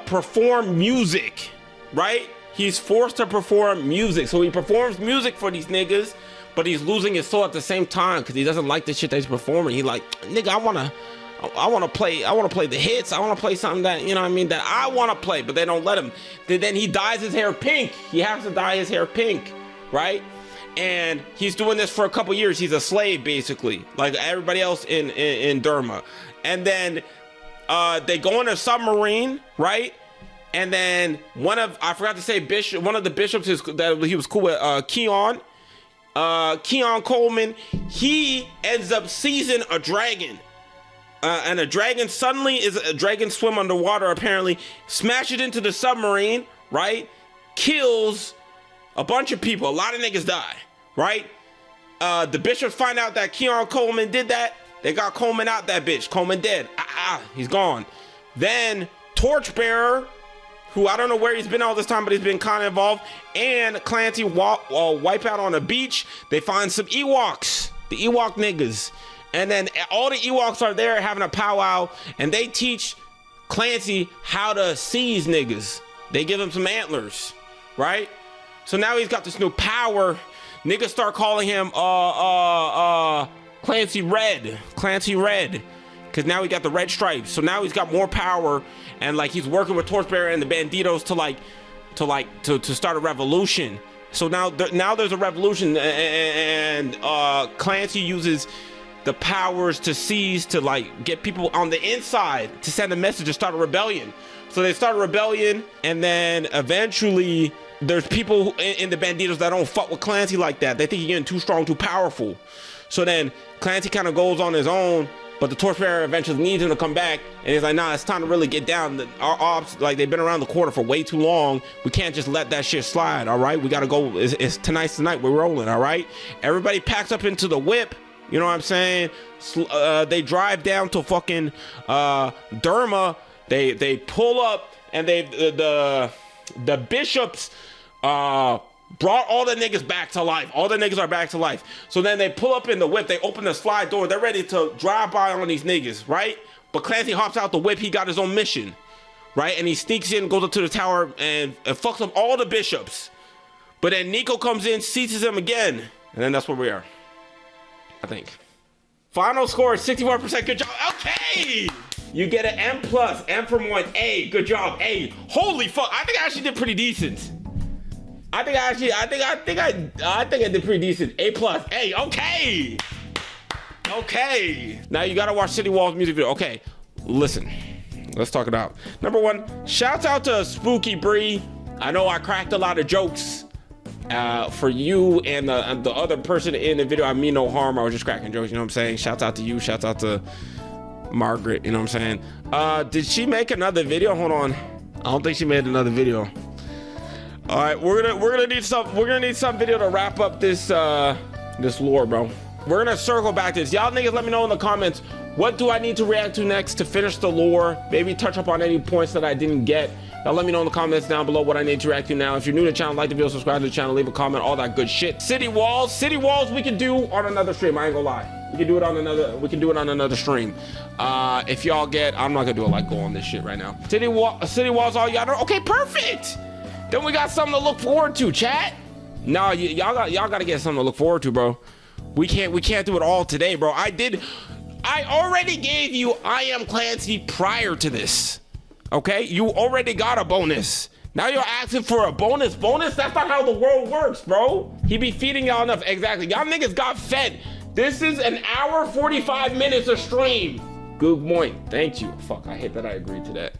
perform music, right? He's forced to perform music. So he performs music for these niggas, but he's losing his soul at the same time because he doesn't like the shit that he's performing. He like, nigga, I want to play the hits. I want to play something that, you know what I mean, that I want to play, but they don't let him. Then he dyes his hair pink. He has to dye his hair pink, right? And he's doing this for a couple years. He's a slave, basically, like everybody else in Derma. And then they go in a submarine, right? And then I forgot to say one of the bishops that he was cool with, Keon Coleman, he ends up seizing a dragon. And a dragon swim underwater, apparently, smash it into the submarine, right? Kills a bunch of people. A lot of niggas die, right? The bishops find out that Keon Coleman did that. They got Coleman out that bitch. Coleman dead. He's gone. Then Torchbearer, who I don't know where he's been all this time, but he's been kind of involved, and Clancy wipe out on a beach. They find some Ewoks, the Ewok niggas. And then all the Ewoks are there having a powwow, and they teach Clancy how to seize niggas. They give him some antlers, right? So now he's got this new power. Niggas start calling him Clancy Red, because now he got the red stripes. So now he's got more power, and like he's working with Torchbearer and the Banditos to start a revolution. So now there's a revolution, and Clancy uses the powers to seize, to like get people on the inside to send a message to start a rebellion. So they start a rebellion, and then eventually there's people in the Banditos that don't fuck with Clancy like that. They think he's getting too strong, too powerful. So then Clancy kind of goes on his own, but the Torchbearer eventually needs him to come back, and he's like, nah, it's time to really get down. Our ops, like, they've been around the corner for way too long. We can't just let that shit slide, all right? We gotta go. It's tonight's the night. We're rolling, all right? Everybody packs up into the whip. You know what I'm saying? They drive down to fucking Derma. They pull up, and the bishops brought all the niggas back to life. All the niggas are back to life. So then they pull up in the whip. They open the slide door. They're ready to drive by on these niggas, right? But Clancy hops out the whip. He got his own mission, right? And he sneaks in, goes up to the tower, and fucks up all the bishops. But then Nico comes in, seizes him again, and then that's where we are, I think. Final score is 64%. Good job. Okay. You get an M+. M for 1. A. Good job. A. Holy fuck. I think I actually did pretty decent. I think I did pretty decent. A+. A. Okay. Okay. Now you gotta watch City Walls music video. Okay. Listen. Let's talk it out. Number 1. Shouts out to Spooky Bree. I know I cracked a lot of jokes for you and the other person in the video. I mean no harm. I was just cracking jokes. You know what I'm saying? Shouts out to you. Shouts out to Margaret. You know what I'm saying? Did she make another video? Hold on. I don't think she made another video. All right, we're gonna need some video to wrap up this this lore, bro. We're gonna circle back to this. Y'all niggas, let me know in the comments, what do I need to react to next to finish the lore? Maybe touch up on any points that I didn't get. Y'all let me know in the comments down below what I need to react to now. If you're new to the channel, like the video, subscribe to the channel, leave a comment, all that good shit. City walls we can do on another stream. I ain't gonna lie. We can do it on another stream. If y'all get, I'm not gonna do a like go on this shit right now. City walls, all y'all know. Okay, perfect. Then we got something to look forward to, chat. No, y'all gotta get something to look forward to, bro. We can't do it all today, bro. I already gave you I Am Clancy prior to this. Okay, you already got a bonus. Now you're asking for a bonus. That's not how the world works, bro. He be feeding y'all enough. Exactly. Y'all niggas got fed. This is an hour 45 minutes of stream. Good point. Thank you. Fuck, I hate that I agreed to that.